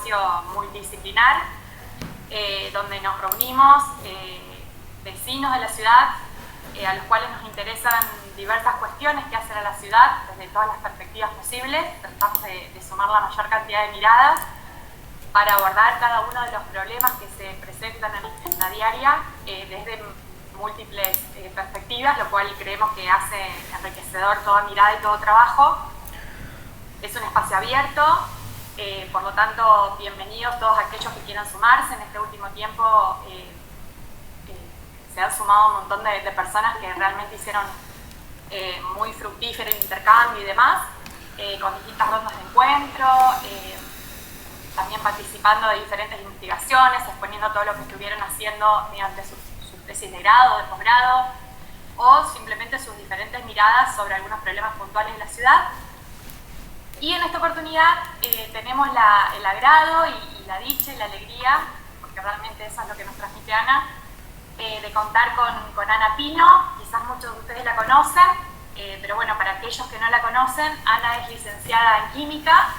espacio multidisciplinar donde nos reunimos vecinos de la ciudad a los cuales nos interesan diversas cuestiones que hacen a la ciudad desde todas las perspectivas posibles. Tratamos de sumar la mayor cantidad de miradas para abordar cada uno de los problemas que se presentan en la diaria desde múltiples perspectivas, lo cual creemos que hace enriquecedor toda mirada y todo trabajo. Es un espacio abierto, por lo tanto, bienvenidos todos aquellos que quieran sumarse. En este último tiempo se han sumado un montón de personas que realmente hicieron muy fructífero el intercambio y demás, con distintas rondas de encuentro, también participando de diferentes investigaciones, exponiendo todo lo que estuvieron haciendo mediante sus tesis de grado, de posgrado, o simplemente sus diferentes miradas sobre algunos problemas puntuales de la ciudad. Y en esta oportunidad tenemos el agrado y la dicha y la alegría, porque realmente eso es lo que nos transmite Ana, de contar con Ana Pino. Quizás muchos de ustedes la conocen, pero bueno, para aquellos que no la conocen, Ana es licenciada en Química,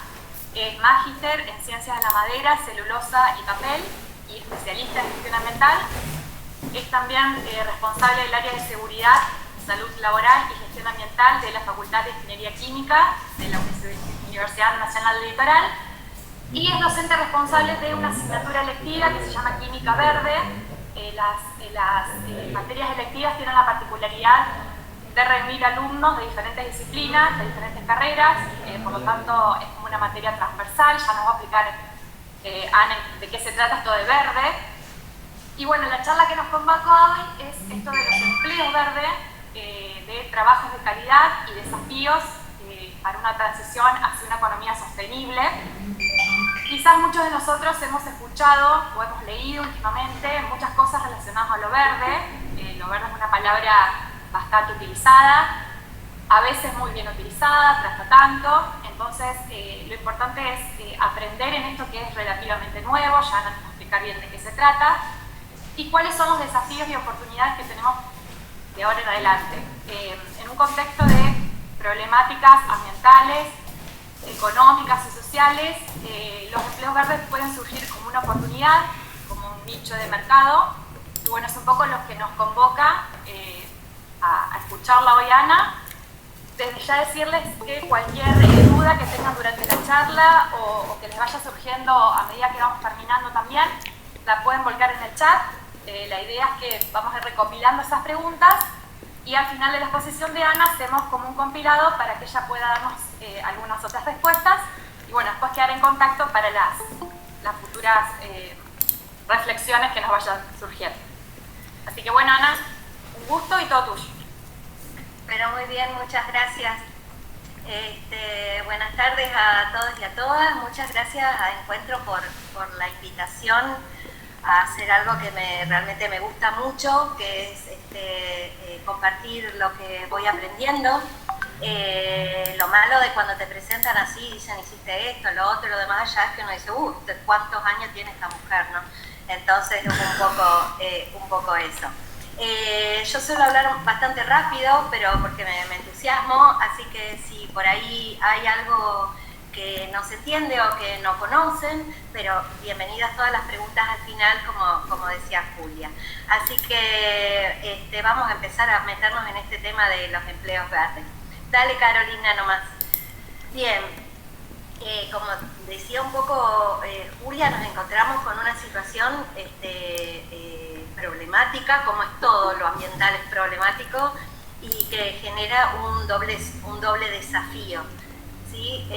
es magíster en Ciencias de la Madera, Celulosa y Papel, y especialista en gestión ambiental. Es también responsable del área de seguridad, salud laboral y gestión ambiental de la Facultad de Ingeniería Química de la Universidad Nacional del Litoral, y es docente responsable de una asignatura electiva que se llama Química Verde. Las materias electivas tienen la particularidad de reunir alumnos de diferentes disciplinas, de diferentes carreras, por lo tanto es como una materia transversal. Ya nos va a explicar Ana de qué se trata esto de verde. Y bueno, la charla que nos convoca hoy es esto de los empleos verdes, de trabajos de calidad y desafíos para una transición hacia una economía sostenible. Quizás muchos de nosotros hemos escuchado o hemos leído últimamente muchas cosas relacionadas a lo verde. Lo verde es una palabra bastante utilizada, a veces muy bien utilizada, tras tanto. Entonces, lo importante es aprender en esto que es relativamente nuevo. Ya nos vamos a explicar bien de qué se trata y cuáles son los desafíos y oportunidades que tenemos de ahora en adelante. En un contexto de problemáticas ambientales, económicas y sociales, los empleos verdes pueden surgir como una oportunidad, como un nicho de mercado. Y bueno, es un poco lo que nos convoca a escucharla hoy, Ana. Desde ya decirles que cualquier duda que tengan durante la charla o que les vaya surgiendo a medida que vamos terminando también, la pueden volcar en el chat. La idea es que vamos a ir recopilando esas preguntas y al final de la exposición de Ana hacemos como un compilado para que ella pueda darnos algunas otras respuestas y bueno, después quedar en contacto para las futuras reflexiones que nos vayan surgiendo. Así que bueno, Ana, un gusto y todo tuyo. Pero muy bien, muchas gracias. Buenas tardes a todos y a todas. Muchas gracias a Encuentro por la invitación a hacer algo que realmente me gusta mucho, que es compartir lo que voy aprendiendo. Lo malo de cuando te presentan así, dicen hiciste esto, lo otro, lo demás, allá es que uno dice, ¿cuántos años tiene esta mujer, no? Entonces es un poco eso. Yo suelo hablar bastante rápido, pero porque me entusiasmo, así que si por ahí hay algo que no se entiende o que no conocen, pero bienvenidas todas las preguntas al final, como decía Julia. Así que vamos a empezar a meternos en este tema de los empleos verdes. Dale, Carolina, nomás. Bien, como decía un poco Julia, nos encontramos con una situación problemática, como es todo lo ambiental es problemático, y que genera un doble desafío. ¿Sí?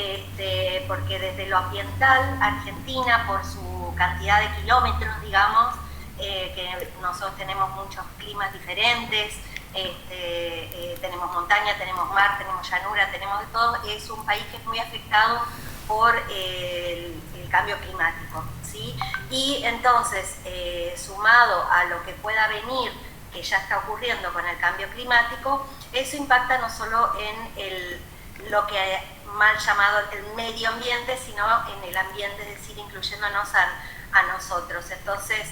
Porque desde lo ambiental, Argentina, por su cantidad de kilómetros, digamos, que nosotros tenemos muchos climas diferentes, tenemos montaña, tenemos mar, tenemos llanura, tenemos de todo, es un país que es muy afectado por el cambio climático, ¿sí? Y entonces, sumado a lo que pueda venir, que ya está ocurriendo con el cambio climático, eso impacta no solo en lo que mal llamado el medio ambiente, sino en el ambiente, es decir, incluyéndonos a nosotros. Entonces,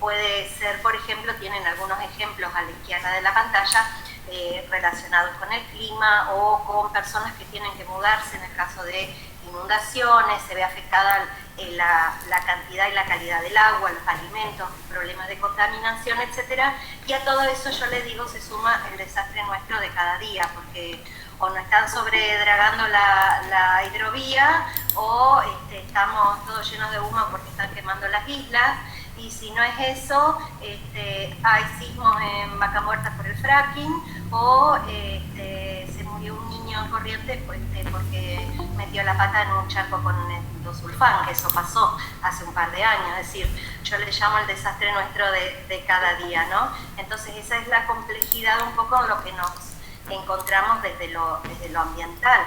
puede ser, por ejemplo, tienen algunos ejemplos a la izquierda de la pantalla, relacionados con el clima o con personas que tienen que mudarse, en el caso de inundaciones, se ve afectada la cantidad y la calidad del agua, los alimentos, problemas de contaminación, etcétera. Y a todo eso, yo les digo, se suma el desastre nuestro de cada día, porque o nos están sobredragando la hidrovía, o estamos todos llenos de humo porque están quemando las islas. Y si no es eso, hay sismos en Vaca Muerta por el fracking, o se murió un niño en Corrientes porque metió la pata en un charco con endosulfán, que eso pasó hace un par de años. Es decir, yo le llamo el desastre nuestro de cada día, ¿no? Entonces esa es la complejidad un poco de lo que nos encontramos desde lo ambiental.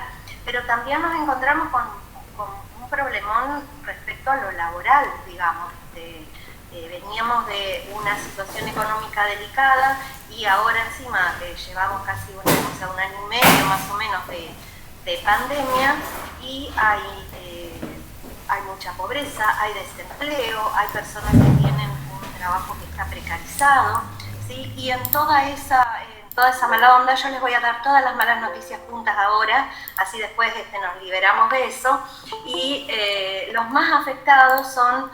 Pero también nos encontramos con un problemón respecto a lo laboral, digamos. Veníamos de una situación económica delicada y ahora encima llevamos casi un año y medio más o menos de pandemia, y hay mucha pobreza, hay desempleo, hay personas que tienen un trabajo que está precarizado, ¿sí? Y en toda esa mala onda yo les voy a dar todas las malas noticias juntas ahora, así después nos liberamos de eso. Y los más afectados son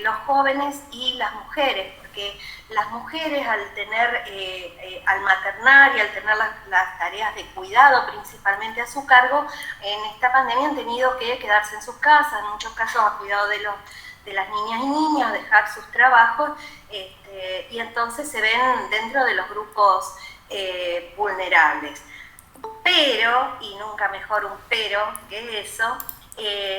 los jóvenes y las mujeres, porque las mujeres al maternar y al tener las tareas de cuidado principalmente a su cargo, en esta pandemia han tenido que quedarse en sus casas, en muchos casos a cuidado de las niñas y niños, dejar sus trabajos, y entonces se ven dentro de los grupos vulnerables. Pero, y nunca mejor un pero que eso,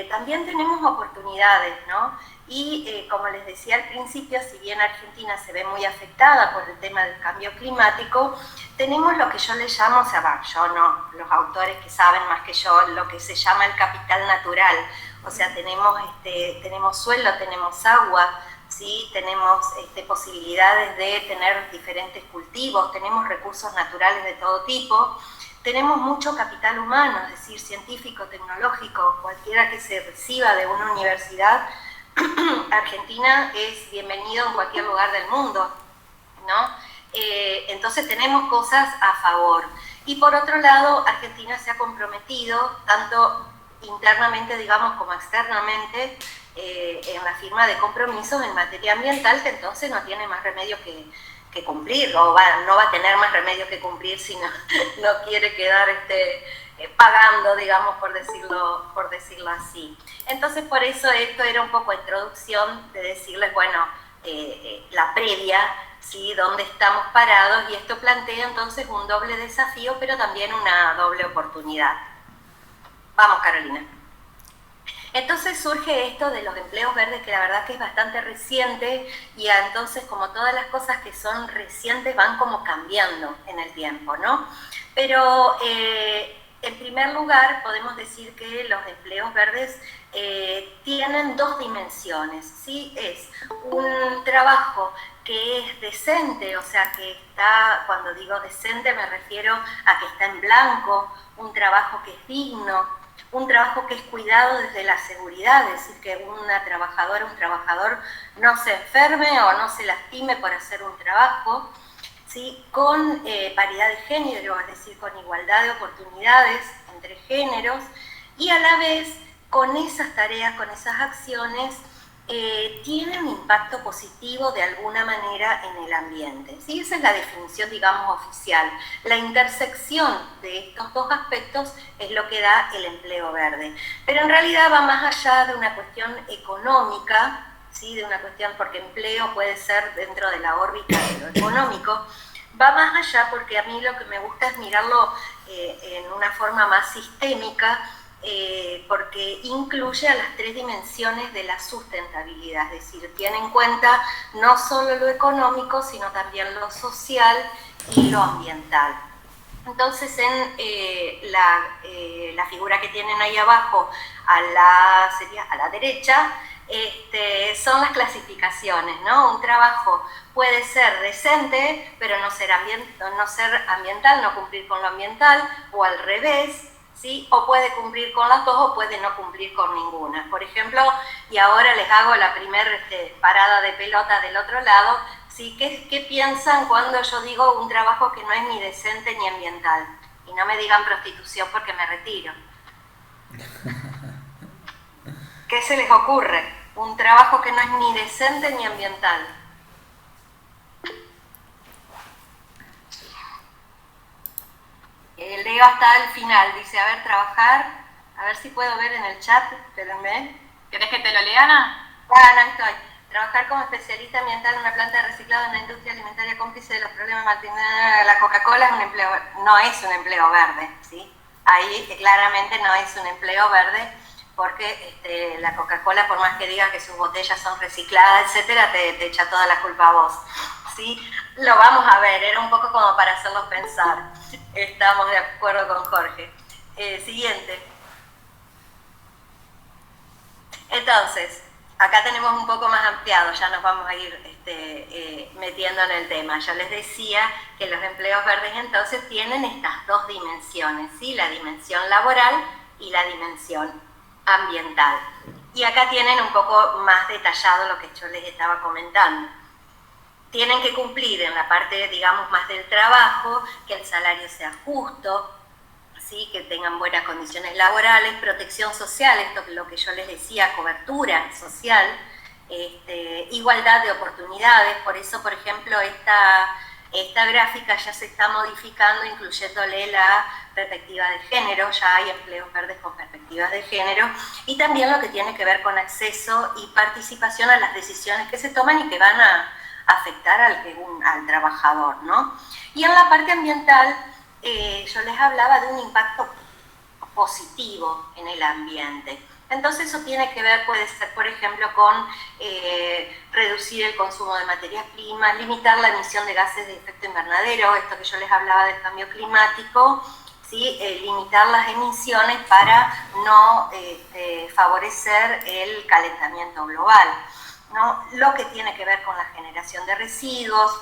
también tenemos oportunidades, ¿no? Y como les decía al principio, si bien Argentina se ve muy afectada por el tema del cambio climático, tenemos lo que yo le llamo, o sea, yo no, los autores que saben más que yo, lo que se llama el capital natural. O sea, tenemos suelo, tenemos agua, ¿sí? Tenemos posibilidades de tener diferentes cultivos, tenemos recursos naturales de todo tipo, tenemos mucho capital humano, es decir, científico, tecnológico, cualquiera que se reciba de una universidad. Argentina es bienvenido en cualquier lugar del mundo, ¿no? Entonces tenemos cosas a favor. Y por otro lado, Argentina se ha comprometido, tanto internamente, digamos, como externamente, en la firma de compromisos en materia ambiental, que entonces no tiene más remedio que cumplir, o no va a tener más remedio que cumplir si no quiere quedar pagando, digamos, por decirlo así. Entonces, por eso esto era un poco introducción de decirles, bueno, la previa, ¿sí? Dónde estamos parados, y esto plantea entonces un doble desafío, pero también una doble oportunidad. Vamos, Carolina. Entonces surge esto de los empleos verdes, que la verdad que es bastante reciente, y entonces, como todas las cosas que son recientes, van como cambiando en el tiempo, ¿no? Pero en primer lugar podemos decir que los empleos verdes tienen dos dimensiones, ¿sí? Es un trabajo que es decente, o sea, que está, cuando digo decente me refiero a que está en blanco, un trabajo que es digno, un trabajo que es cuidado desde la seguridad, es decir, que una trabajadora, un trabajador no se enferme o no se lastime por hacer un trabajo, ¿sí? Con paridad de género, es decir, con igualdad de oportunidades entre géneros, y a la vez con esas tareas, con esas acciones, tienen un impacto positivo de alguna manera en el ambiente, ¿sí? Esa es la definición, digamos, oficial. La intersección de estos dos aspectos es lo que da el empleo verde. Pero en realidad va más allá de una cuestión económica, ¿sí? De una cuestión, porque empleo puede ser dentro de la órbita de lo económico, va más allá porque a mí lo que me gusta es mirarlo en una forma más sistémica, porque incluye a las tres dimensiones de la sustentabilidad, es decir, tiene en cuenta no solo lo económico, sino también lo social y lo ambiental. Entonces, en la figura que tienen ahí abajo, sería a la derecha, son las clasificaciones, ¿no? Un trabajo puede ser decente, pero no ser ambiental, no cumplir con lo ambiental, o al revés, ¿sí? O puede cumplir con las dos o puede no cumplir con ninguna. Por ejemplo, y ahora les hago la primera parada de pelota del otro lado, ¿sí? ¿Qué piensan cuando yo digo un trabajo que no es ni decente ni ambiental? Y no me digan prostitución porque me retiro. ¿Qué se les ocurre? Un trabajo que no es ni decente ni ambiental. Leo hasta el final, dice, a ver, trabajar, a ver si puedo ver en el chat, espérenme. ¿Querés que te lo lea, Ana? Ah, no estoy. Trabajar como especialista ambiental en una planta de reciclado en la industria alimentaria cómplice de los problemas de la Coca-Cola es un empleo, no es un empleo verde, ¿sí? Ahí claramente no es un empleo verde porque la Coca-Cola, por más que diga que sus botellas son recicladas, etcétera, te echa toda la culpa a vos, ¿sí? Lo vamos a ver, era un poco como para hacerlos pensar. Estamos de acuerdo con Jorge. Siguiente. Entonces, acá tenemos un poco más ampliado, ya nos vamos a ir metiendo en el tema. Yo les decía que los empleos verdes entonces tienen estas dos dimensiones, ¿sí? La dimensión laboral y la dimensión ambiental. Y acá tienen un poco más detallado lo que yo les estaba comentando. Tienen que cumplir en la parte, digamos, más del trabajo, que el salario sea justo, ¿sí? Que tengan buenas condiciones laborales, protección social, esto es lo que yo les decía, cobertura social, igualdad de oportunidades. Por eso, por ejemplo, esta gráfica ya se está modificando, incluyéndole la perspectiva de género, ya hay empleos verdes con perspectivas de género, y también lo que tiene que ver con acceso y participación a las decisiones que se toman y que van a afectar al trabajador, ¿no? Y en la parte ambiental, yo les hablaba de un impacto positivo en el ambiente. Entonces eso tiene que ver, puede ser, por ejemplo, con reducir el consumo de materias primas, limitar la emisión de gases de efecto invernadero, esto que yo les hablaba del cambio climático, ¿sí? Limitar las emisiones para no favorecer el calentamiento global, ¿no? Lo que tiene que ver con la generación de residuos,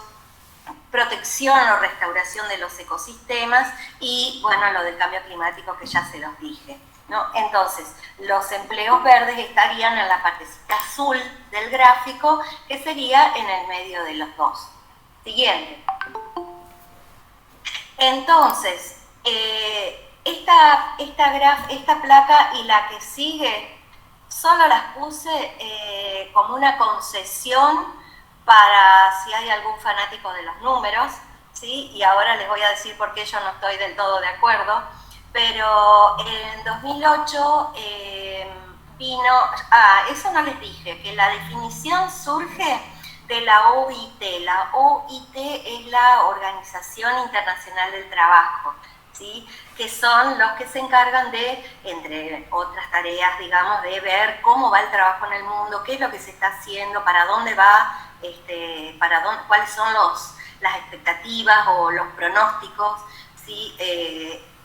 protección o restauración de los ecosistemas y, bueno, lo del cambio climático que ya se los dije, ¿no? Entonces, los empleos verdes estarían en la partecita azul del gráfico, que sería en el medio de los dos. Siguiente. Entonces, esta placa y la que sigue, solo las puse como una concesión para si hay algún fanático de los números, ¿sí? Y ahora les voy a decir por qué yo no estoy del todo de acuerdo, pero en 2008 vino, eso no les dije, que la definición surge de la OIT. La OIT es la Organización Internacional del Trabajo, ¿sí? Que son los que se encargan de, entre otras tareas, digamos, de ver cómo va el trabajo en el mundo, qué es lo que se está haciendo, para dónde va, cuáles son las expectativas o los pronósticos, ¿sí?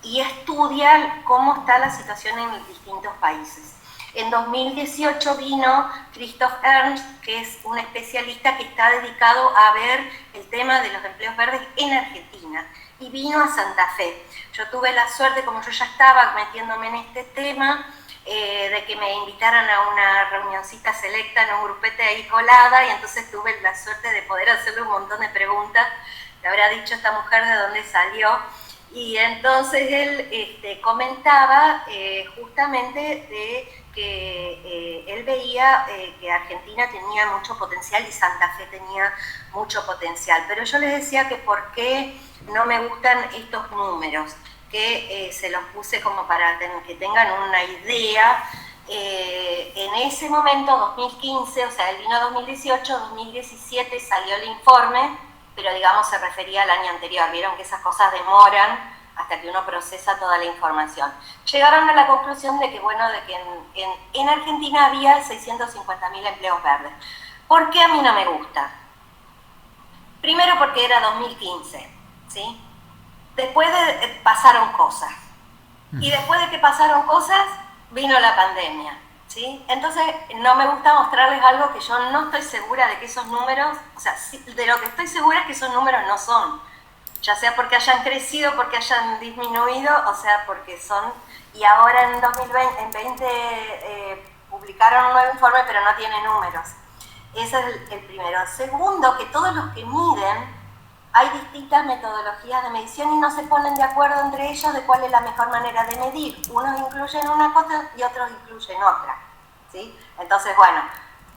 Y estudia cómo está la situación en distintos países. En 2018 vino Christoph Ernst, que es un especialista que está dedicado a ver el tema de los empleos verdes en Argentina, y vino a Santa Fe. Yo tuve la suerte, como yo ya estaba metiéndome en este tema, de que me invitaran a una reunioncita selecta en un grupete ahí colada, y entonces tuve la suerte de poder hacerle un montón de preguntas. Le habrá dicho esta mujer de dónde salió, y entonces él comentaba justamente de que él veía que Argentina tenía mucho potencial y Santa Fe tenía mucho potencial, pero yo les decía que por qué no me gustan estos números, que se los puse como para que tengan una idea. En ese momento, 2015, o sea, él vino 2018, 2017 salió el informe, pero digamos se refería al año anterior. Vieron que esas cosas demoran hasta que uno procesa toda la información. Llegaron a la conclusión de que, bueno, de que en Argentina había 650.000 empleos verdes. ¿Por qué a mí no me gusta? Primero porque era 2015, ¿sí? Después pasaron cosas. Y después de que pasaron cosas, vino la pandemia, ¿sí? Entonces, no me gusta mostrarles algo que yo no estoy segura de que esos números, o sea, de lo que estoy segura es que esos números no son, ya sea porque hayan crecido, porque hayan disminuido, o sea, porque son, y ahora en 2020 publicaron un nuevo informe, pero no tiene números. Ese es el primero. Segundo, que todos los que miden, hay distintas metodologías de medición y no se ponen de acuerdo entre ellos de cuál es la mejor manera de medir. Unos incluyen una cosa y otros incluyen otra, ¿sí? Entonces, bueno,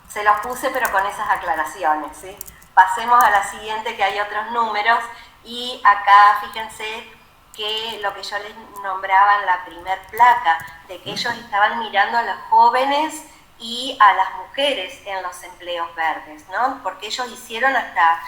se los puse pero con esas aclaraciones, ¿sí? Pasemos a la siguiente, que hay otros números, y acá fíjense que lo que yo les nombraba en la primer placa, de que ellos estaban mirando a los jóvenes y a las mujeres en los empleos verdes, ¿no? Porque ellos hicieron hasta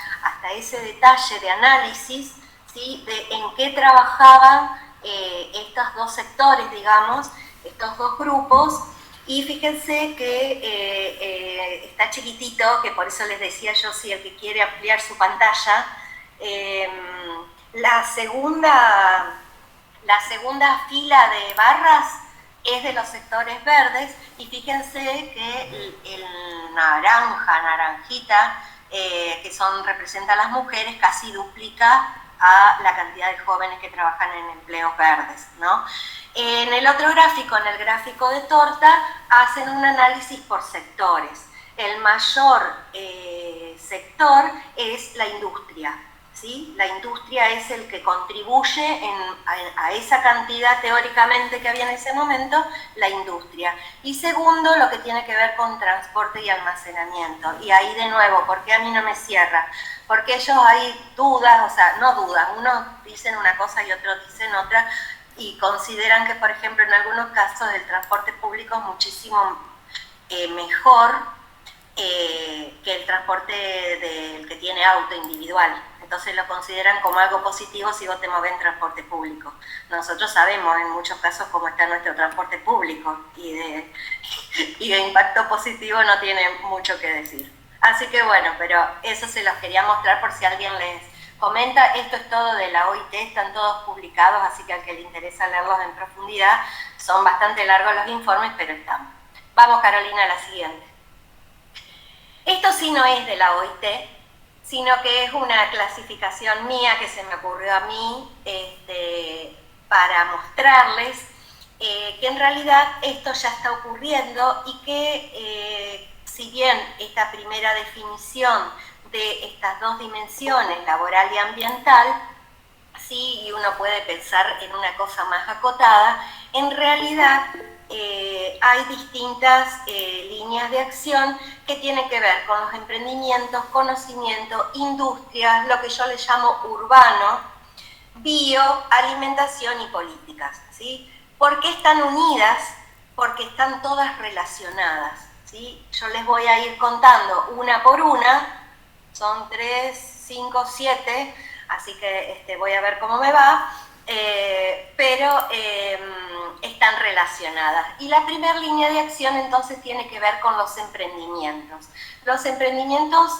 ese detalle de análisis, ¿sí? De en qué trabajaban estos dos sectores, digamos, estos dos grupos. Y fíjense que está chiquitito, que por eso les decía yo, si el que quiere ampliar su pantalla, la segunda fila de barras es de los sectores verdes, y fíjense que el naranjita, que representan las mujeres, casi duplica a la cantidad de jóvenes que trabajan en empleos verdes, ¿no? En el otro gráfico, en el gráfico de torta, hacen un análisis por sectores. El mayor sector es la industria, ¿sí? La industria es el que contribuye a esa cantidad teóricamente que había en ese momento, la industria. Y segundo, lo que tiene que ver con transporte y almacenamiento. Y ahí de nuevo, ¿por qué a mí no me cierra? Porque ellos hay dudas, o sea, no dudas, unos dicen una cosa y otros dicen otra, y consideran que, por ejemplo, en algunos casos el transporte público es muchísimo mejor que el transporte del que tiene auto individual. Entonces lo consideran como algo positivo si vos te movés en transporte público. Nosotros sabemos en muchos casos cómo está nuestro transporte público, y de impacto positivo no tiene mucho que decir. Así que bueno, pero eso se los quería mostrar por si alguien les comenta. Esto es todo de la OIT, están todos publicados, así que al que le interesa leerlos en profundidad, son bastante largos los informes, pero están. Vamos, Carolina, a la siguiente. Esto sí no es de la OIT, sino que es una clasificación mía que se me ocurrió a mí para mostrarles que en realidad esto ya está ocurriendo, y que si bien esta primera definición de estas dos dimensiones, laboral y ambiental, sí, y uno puede pensar en una cosa más acotada, en realidad hay distintas líneas de acción que tienen que ver con los emprendimientos, conocimiento, industrias, lo que yo le llamo urbano, bio, alimentación y políticas, ¿sí? ¿Por qué están unidas? Porque están todas relacionadas, ¿sí? Yo les voy a ir contando una por una, son 3, 5, 7, así que voy a ver cómo me va, pero están relacionadas. Y la primera línea de acción entonces tiene que ver con los emprendimientos. Los emprendimientos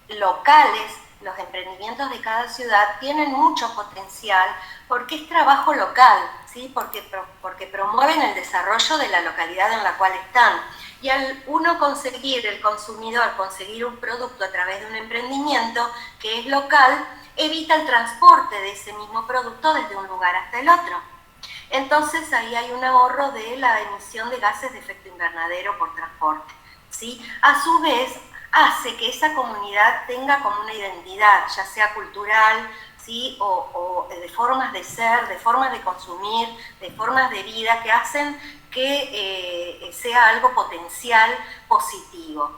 locales, los emprendimientos de cada ciudad tienen mucho potencial porque es trabajo local, ¿sí? Porque promueven el desarrollo de la localidad en la cual están. Y al uno conseguir, el consumidor, conseguir un producto a través de un emprendimiento que es local, evita el transporte de ese mismo producto desde un lugar hasta el otro. Entonces ahí hay un ahorro de la emisión de gases de efecto invernadero por transporte, ¿sí? A su vez, hace que esa comunidad tenga como una identidad, ya sea cultural, ¿sí? o de formas de ser, de formas de consumir, de formas de vida, que hacen que sea algo potencial positivo.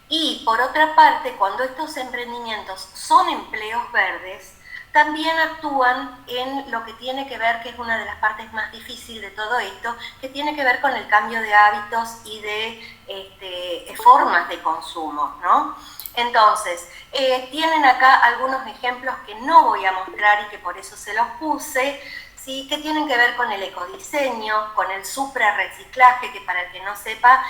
Y por otra parte, cuando estos emprendimientos son empleos verdes, también actúan en lo que tiene que ver, que es una de las partes más difíciles de todo esto, que tiene que ver con el cambio de hábitos y de formas de consumo, ¿no? Entonces, tienen acá algunos ejemplos que no voy a mostrar y que por eso se los puse, ¿sí? Que tienen que ver con el ecodiseño, con el suprarreciclaje, que para el que no sepa,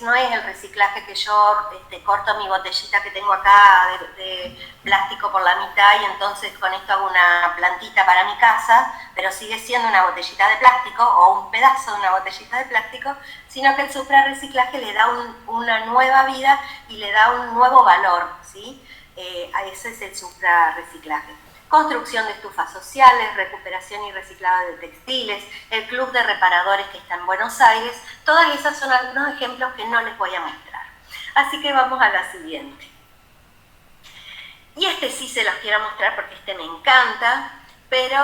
no es el reciclaje que yo corto mi botellita que tengo acá de plástico por la mitad y entonces con esto hago una plantita para mi casa, pero sigue siendo una botellita de plástico o un pedazo de una botellita de plástico, sino que el suprarreciclaje le da una nueva vida y le da un nuevo valor, ¿sí? Ese es el suprarreciclaje. Construcción de estufas sociales, recuperación y reciclado de textiles, el Club de Reparadores que está en Buenos Aires, todas esas son algunos ejemplos que no les voy a mostrar. Así que vamos a la siguiente. Y sí se los quiero mostrar porque me encanta, Pero,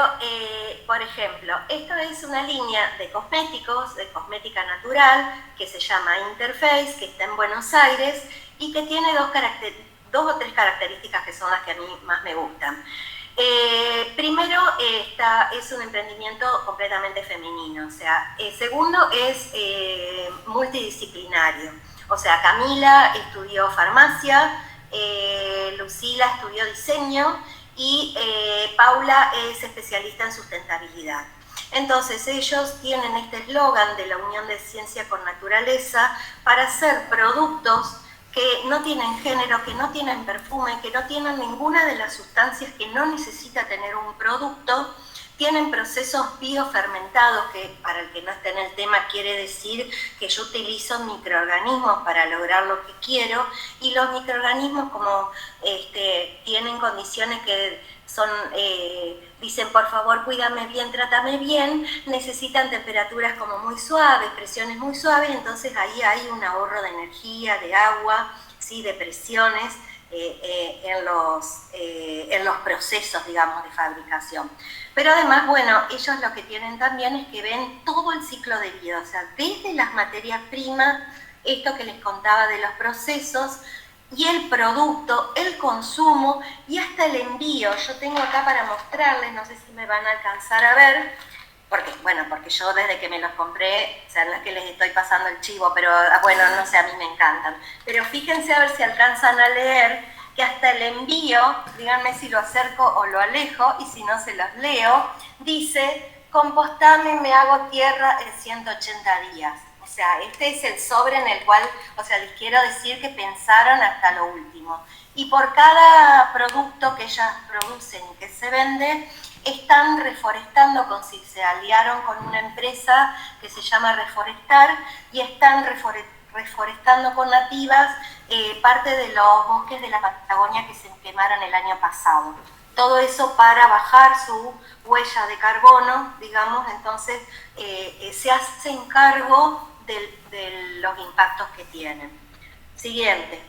por ejemplo, esto es una línea de cosméticos, de cosmética natural, que se llama Interface, que está en Buenos Aires y que tiene dos o tres características que son las que a mí más me gustan. Primero, es un emprendimiento completamente femenino, o sea, segundo es multidisciplinario, o sea, Camila estudió farmacia, Lucila estudió diseño y Paula es especialista en sustentabilidad. Entonces ellos tienen este eslogan de la unión de ciencia con naturaleza para hacer productos que no tienen género, que no tienen perfume, que no tienen ninguna de las sustancias que no necesita tener un producto, tienen procesos biofermentados, que para el que no esté en el tema quiere decir que yo utilizo microorganismos para lograr lo que quiero, y los microorganismos como tienen condiciones que son, dicen por favor cuídame bien, trátame bien, necesitan temperaturas como muy suaves, presiones muy suaves, entonces ahí hay un ahorro de energía, de agua, ¿sí? De presiones en los procesos, digamos, de fabricación. Pero además, bueno, ellos lo que tienen también es que ven todo el ciclo de vida, o sea, desde las materias primas, esto que les contaba de los procesos, y el producto, el consumo y hasta el envío. Yo tengo acá para mostrarles, no sé si me van a alcanzar a ver, porque yo desde que me los compré, o sea, no es que les estoy pasando el chivo, pero bueno, no sé, a mí me encantan. Pero fíjense a ver si alcanzan a leer que hasta el envío, díganme si lo acerco o lo alejo, y si no se los leo, dice, compostame, me hago tierra en 180 días. O sea, este es el sobre en el cual, o sea, les quiero decir que pensaron hasta lo último. Y por cada producto que ellas producen y que se vende, están reforestando, se aliaron con una empresa que se llama Reforestar y están reforestando con nativas parte de los bosques de la Patagonia que se quemaron el año pasado. Todo eso para bajar su huella de carbono, digamos, entonces se hacen cargo de los impactos que tienen. Siguiente.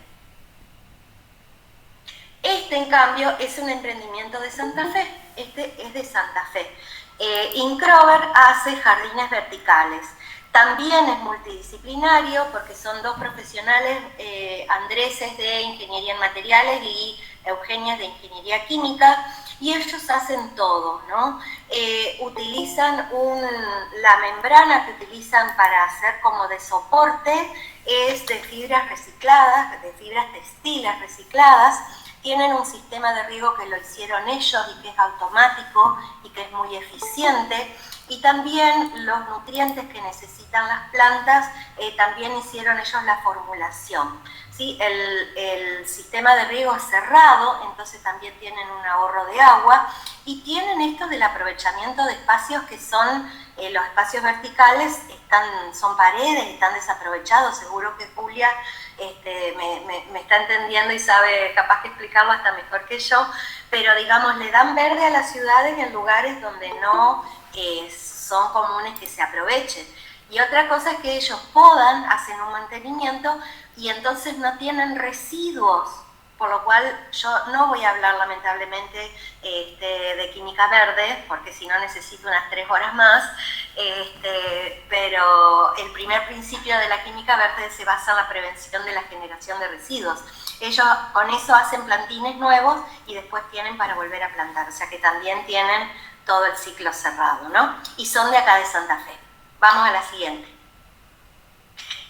Este, en cambio, es un emprendimiento de Santa Fe. Este es de Santa Fe. Incrover hace jardines verticales. También es multidisciplinario porque son dos profesionales, Andrés es de Ingeniería en Materiales y Eugenia es de Ingeniería Química, y ellos hacen todo, ¿no? Utilizan la membrana que utilizan para hacer como de soporte, es de fibras recicladas, de fibras textiles recicladas. Tienen un sistema de riego que lo hicieron ellos y que es automático y que es muy eficiente. Y también los nutrientes que necesitan las plantas, también hicieron ellos la formulación. ¿Sí? El sistema de riego es cerrado, entonces también tienen un ahorro de agua y tienen esto del aprovechamiento de espacios que son, los espacios verticales son paredes, están desaprovechados. Seguro que Julia me está entendiendo y sabe capaz que explicarlo hasta mejor que yo, pero digamos, le dan verde a las ciudades en lugares donde no son comunes que se aprovechen. Y otra cosa es que ellos podan, hacen un mantenimiento y entonces no tienen residuos, por lo cual yo no voy a hablar lamentablemente de química verde, porque si no necesito unas 3 horas más, pero el primer principio de la química verde se basa en la prevención de la generación de residuos. Ellos con eso hacen plantines nuevos y después tienen para volver a plantar, o sea que también tienen todo el ciclo cerrado, ¿no? Y son de acá de Santa Fe. Vamos a la siguiente.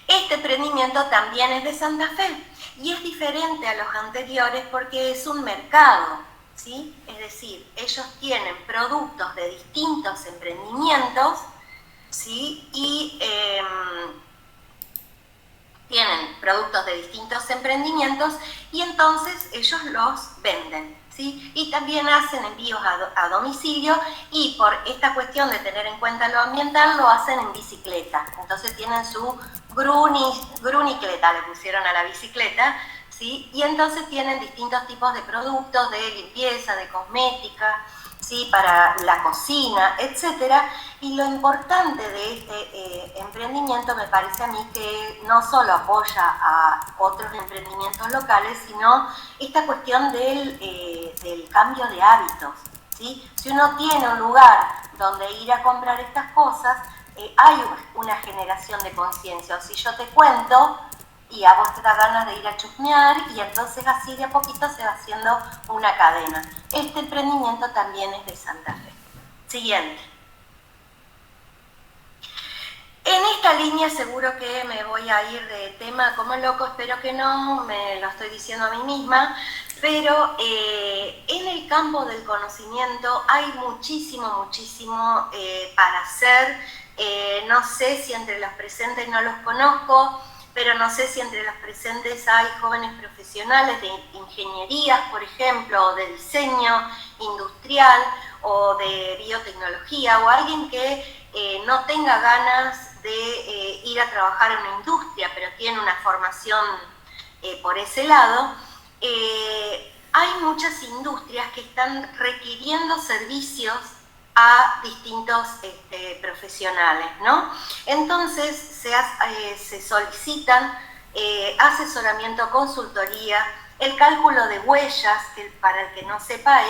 Este emprendimiento también es de Santa Fe y es diferente a los anteriores porque es un mercado, ¿sí? Es decir, ellos tienen productos de distintos emprendimientos, ¿sí? Y tienen productos de distintos emprendimientos y entonces ellos los venden, ¿sí? Y también hacen envíos a domicilio y por esta cuestión de tener en cuenta lo ambiental lo hacen en bicicleta. Entonces tienen su grunicleta, le pusieron a la bicicleta, ¿sí? Y entonces tienen distintos tipos de productos de limpieza, de cosmética, ¿sí? Para la cocina, etcétera. Y lo importante de este emprendimiento me parece a mí que no solo apoya a otros emprendimientos locales, sino esta cuestión del cambio de hábitos, ¿sí? Si uno tiene un lugar donde ir a comprar estas cosas, hay una generación de conciencia. O si yo te cuento y a vos te da ganas de ir a chusmear, y entonces así de a poquito se va haciendo una cadena. Este emprendimiento también es de Santa Fe. Siguiente. En esta línea seguro que me voy a ir de tema como loco, espero que no, me lo estoy diciendo a mí misma, pero en el campo del conocimiento hay muchísimo para hacer. No sé si entre los presentes no los conozco, pero no sé si entre los presentes hay jóvenes profesionales de ingenierías, por ejemplo, o de diseño industrial, o de biotecnología, o alguien que no tenga ganas de ir a trabajar en una industria, pero tiene una formación por ese lado. Hay muchas industrias que están requiriendo servicios a distintos profesionales, ¿no? Entonces se solicitan asesoramiento, consultoría, el cálculo de huellas, que para el que no sepa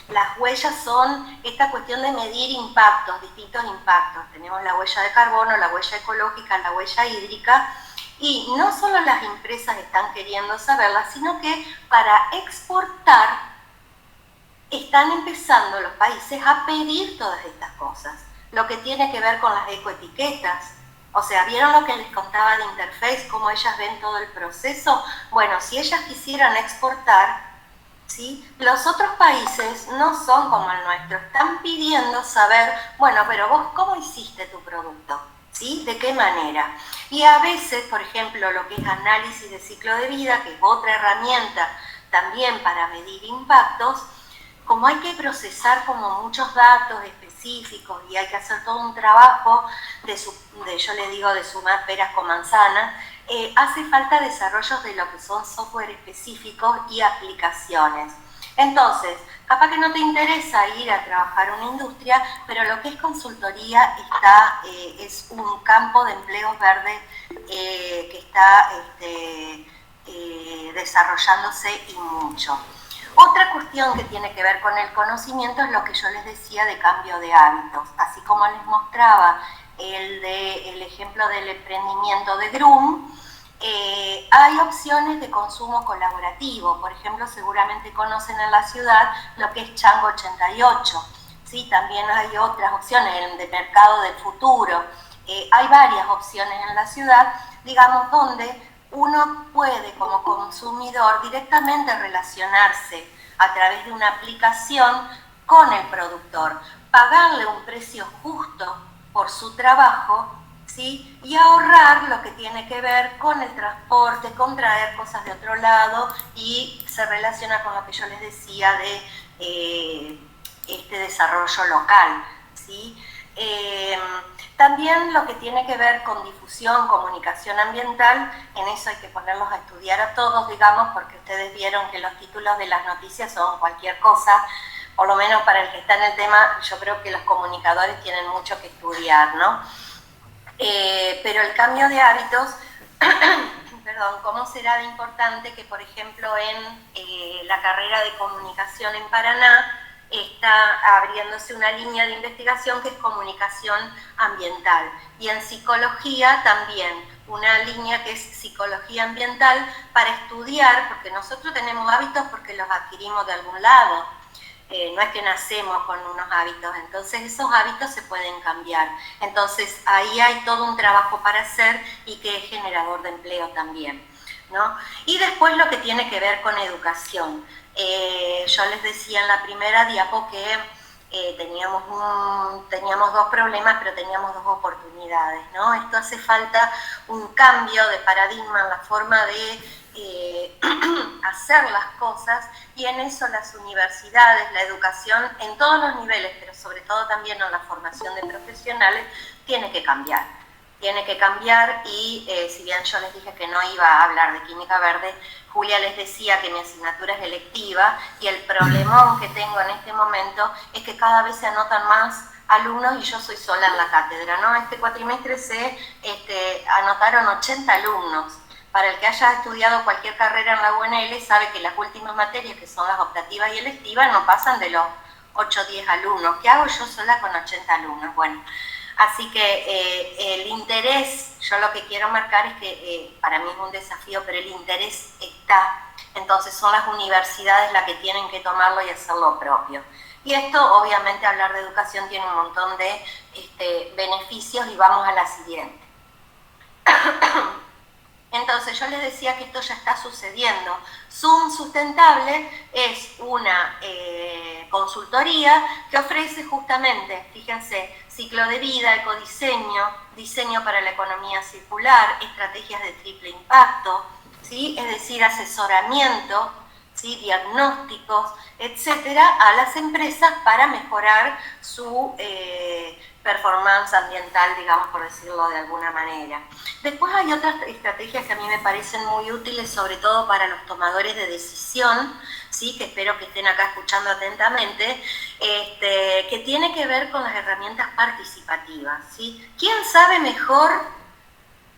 las huellas son esta cuestión de medir impactos, distintos impactos. Tenemos la huella de carbono, la huella ecológica, la huella hídrica, y no solo las empresas están queriendo saberla, sino que para exportar están empezando los países a pedir todas estas cosas. Lo que tiene que ver con las ecoetiquetas. O sea, ¿vieron lo que les contaba de Interface? Cómo ellas ven todo el proceso. Bueno, si ellas quisieran exportar, ¿sí? Los otros países no son como el nuestro, están pidiendo saber, bueno, pero vos ¿cómo hiciste tu producto? ¿Sí? ¿De qué manera? Y a veces, por ejemplo, lo que es análisis de ciclo de vida, que es otra herramienta también para medir impactos, como hay que procesar como muchos datos específicos y hay que hacer todo un trabajo yo le digo de sumar peras con manzanas, hace falta desarrollos de lo que son software específicos y aplicaciones. Entonces, capaz que no te interesa ir a trabajar en una industria, pero lo que es consultoría es un campo de empleos verdes que está desarrollándose y mucho. Otra cuestión que tiene que ver con el conocimiento es lo que yo les decía de cambio de hábitos. Así como les mostraba el ejemplo del emprendimiento de Grum, hay opciones de consumo colaborativo. Por ejemplo, seguramente conocen en la ciudad lo que es Chango 88. ¿Sí? También hay otras opciones, el de mercado del futuro. Hay varias opciones en la ciudad, digamos, donde uno puede como consumidor directamente relacionarse a través de una aplicación con el productor, pagarle un precio justo por su trabajo, ¿sí? Y ahorrar lo que tiene que ver con el transporte, con traer cosas de otro lado, y se relaciona con lo que yo les decía de este desarrollo local, ¿sí? También lo que tiene que ver con difusión, comunicación ambiental, en eso hay que ponerlos a estudiar a todos, digamos, porque ustedes vieron que los títulos de las noticias son cualquier cosa, por lo menos para el que está en el tema, yo creo que los comunicadores tienen mucho que estudiar, ¿no? Pero el cambio de hábitos, perdón, ¿cómo será de importante que, por ejemplo, en la carrera de comunicación en Paraná, está abriéndose una línea de investigación que es comunicación ambiental, y en psicología también una línea que es psicología ambiental para estudiar, porque nosotros tenemos hábitos porque los adquirimos de algún lado, no es que nacemos con unos hábitos, entonces esos hábitos se pueden cambiar, entonces ahí hay todo un trabajo para hacer y que es generador de empleo también, ¿no? Y después lo que tiene que ver con educación. Yo les decía en la primera diapo que teníamos dos problemas, pero teníamos dos oportunidades, ¿no? Esto hace falta un cambio de paradigma en la forma de hacer las cosas, y en eso las universidades, la educación en todos los niveles, pero sobre todo también en la formación de profesionales, tiene que cambiar. Y si bien yo les dije que no iba a hablar de química verde, Julia les decía que mi asignatura es electiva, y el problemón que tengo en este momento es que cada vez se anotan más alumnos y yo soy sola en la cátedra, ¿no? Este cuatrimestre se anotaron 80 alumnos. Para el que haya estudiado cualquier carrera en la UNL sabe que las últimas materias, que son las optativas y electivas, no pasan de los 8 o 10 alumnos. ¿Qué hago yo sola con 80 alumnos? Bueno, así que el interés, yo lo que quiero marcar es que para mí es un desafío, pero el interés está. Entonces son las universidades las que tienen que tomarlo y hacerlo propio. Y esto, obviamente, hablar de educación tiene un montón de beneficios y vamos a la siguiente. Entonces yo les decía que esto ya está sucediendo. Zoom Sustentable es una consultoría que ofrece justamente, fíjense, ciclo de vida, ecodiseño, diseño para la economía circular, estrategias de triple impacto, ¿sí? Es decir, asesoramiento, ¿sí? Diagnósticos, etcétera, a las empresas para mejorar su performance ambiental, digamos, por decirlo de alguna manera. Después hay otras estrategias que a mí me parecen muy útiles, sobre todo para los tomadores de decisión, ¿sí? Que espero que estén acá escuchando atentamente, que tiene que ver con las herramientas participativas, ¿sí? ¿Quién sabe mejor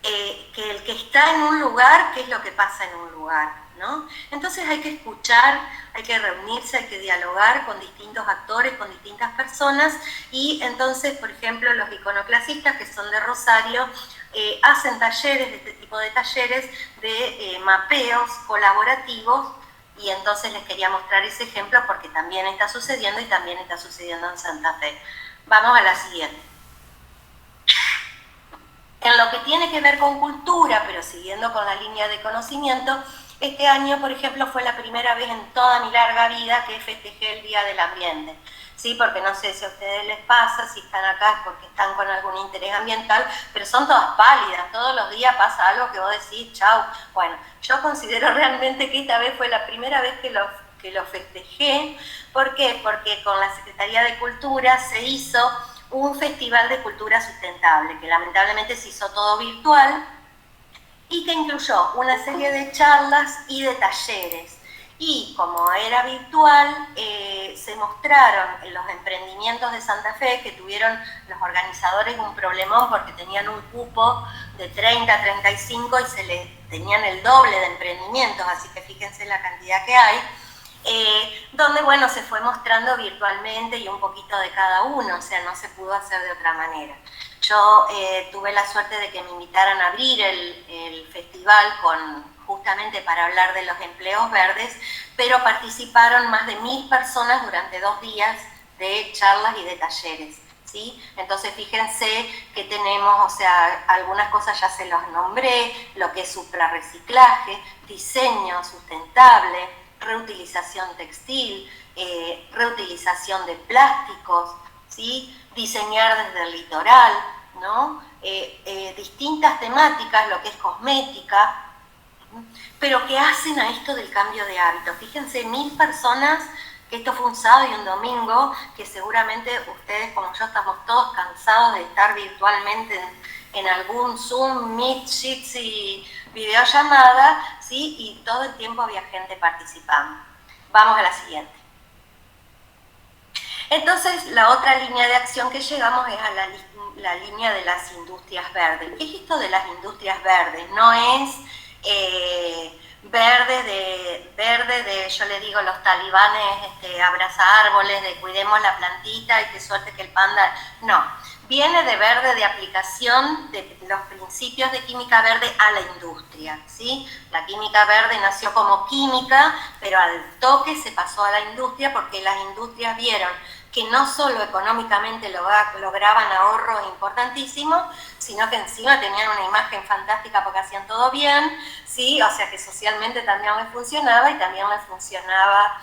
que el que está en un lugar qué es lo que pasa en un lugar, ¿no? Entonces hay que escuchar, hay que reunirse, hay que dialogar con distintos actores, con distintas personas, y entonces, por ejemplo, los iconoclasistas, que son de Rosario, hacen talleres, de este tipo de talleres, de mapeos colaborativos, y entonces les quería mostrar ese ejemplo porque también está sucediendo y también está sucediendo en Santa Fe. Vamos a la siguiente. En lo que tiene que ver con cultura, pero siguiendo con la línea de conocimiento, este año, por ejemplo, fue la primera vez en toda mi larga vida que festejé el Día del Ambiente. Sí, porque no sé si a ustedes les pasa, si están acá es porque están con algún interés ambiental, pero son todas pálidas, todos los días pasa algo que vos decís, chau. Bueno, yo considero realmente que esta vez fue la primera vez que lo festejé. ¿Por qué? Porque con la Secretaría de Cultura se hizo un festival de cultura sustentable, que lamentablemente se hizo todo virtual y que incluyó una serie de charlas y de talleres. Y como era virtual, se mostraron los emprendimientos de Santa Fe, que tuvieron los organizadores un problemón porque tenían un cupo de 30 a 35 y tenían el doble de emprendimientos, así que fíjense la cantidad que hay. Donde, bueno, se fue mostrando virtualmente y un poquito de cada uno, o sea, no se pudo hacer de otra manera. Yo tuve la suerte de que me invitaran a abrir el festival justamente para hablar de los empleos verdes, pero participaron más de 1000 personas durante 2 días de charlas y de talleres, ¿sí? Entonces fíjense que tenemos, o sea, algunas cosas ya se los nombré, lo que es suprarreciclaje, diseño sustentable, reutilización textil, reutilización de plásticos, ¿sí? Diseñar desde el litoral, ¿no? Distintas temáticas, lo que es cosmética, pero que hacen a esto del cambio de hábitos. Fíjense, 1000 personas, que esto fue un sábado y un domingo, que seguramente ustedes como yo estamos todos cansados de estar virtualmente en algún Zoom, Meet, Sheets y videollamada, ¿sí? Y todo el tiempo había gente participando. Vamos a la siguiente. Entonces, la otra línea de acción que llegamos es a la línea de las industrias verdes. ¿Qué es esto de las industrias verdes? No es verde de, yo le digo, los talibanes abraza árboles, de cuidemos la plantita y qué suerte que el panda. No, viene de verde de aplicación de los principios de química verde a la industria, ¿sí? La química verde nació como química, pero al toque se pasó a la industria porque las industrias vieron que no solo económicamente lograban ahorros importantísimos, sino que encima tenían una imagen fantástica porque hacían todo bien, ¿sí? O sea que socialmente también les funcionaba y también les funcionaba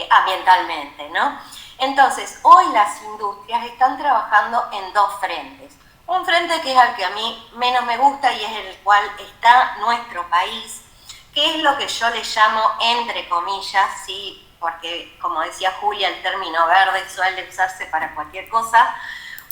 ambientalmente, ¿no? Entonces, hoy las industrias están trabajando en 2 frentes. Un frente que es al que a mí menos me gusta y es el cual está nuestro país, que es lo que yo le llamo, entre comillas, ¿sí? Porque, como decía Julia, el término verde suele usarse para cualquier cosa,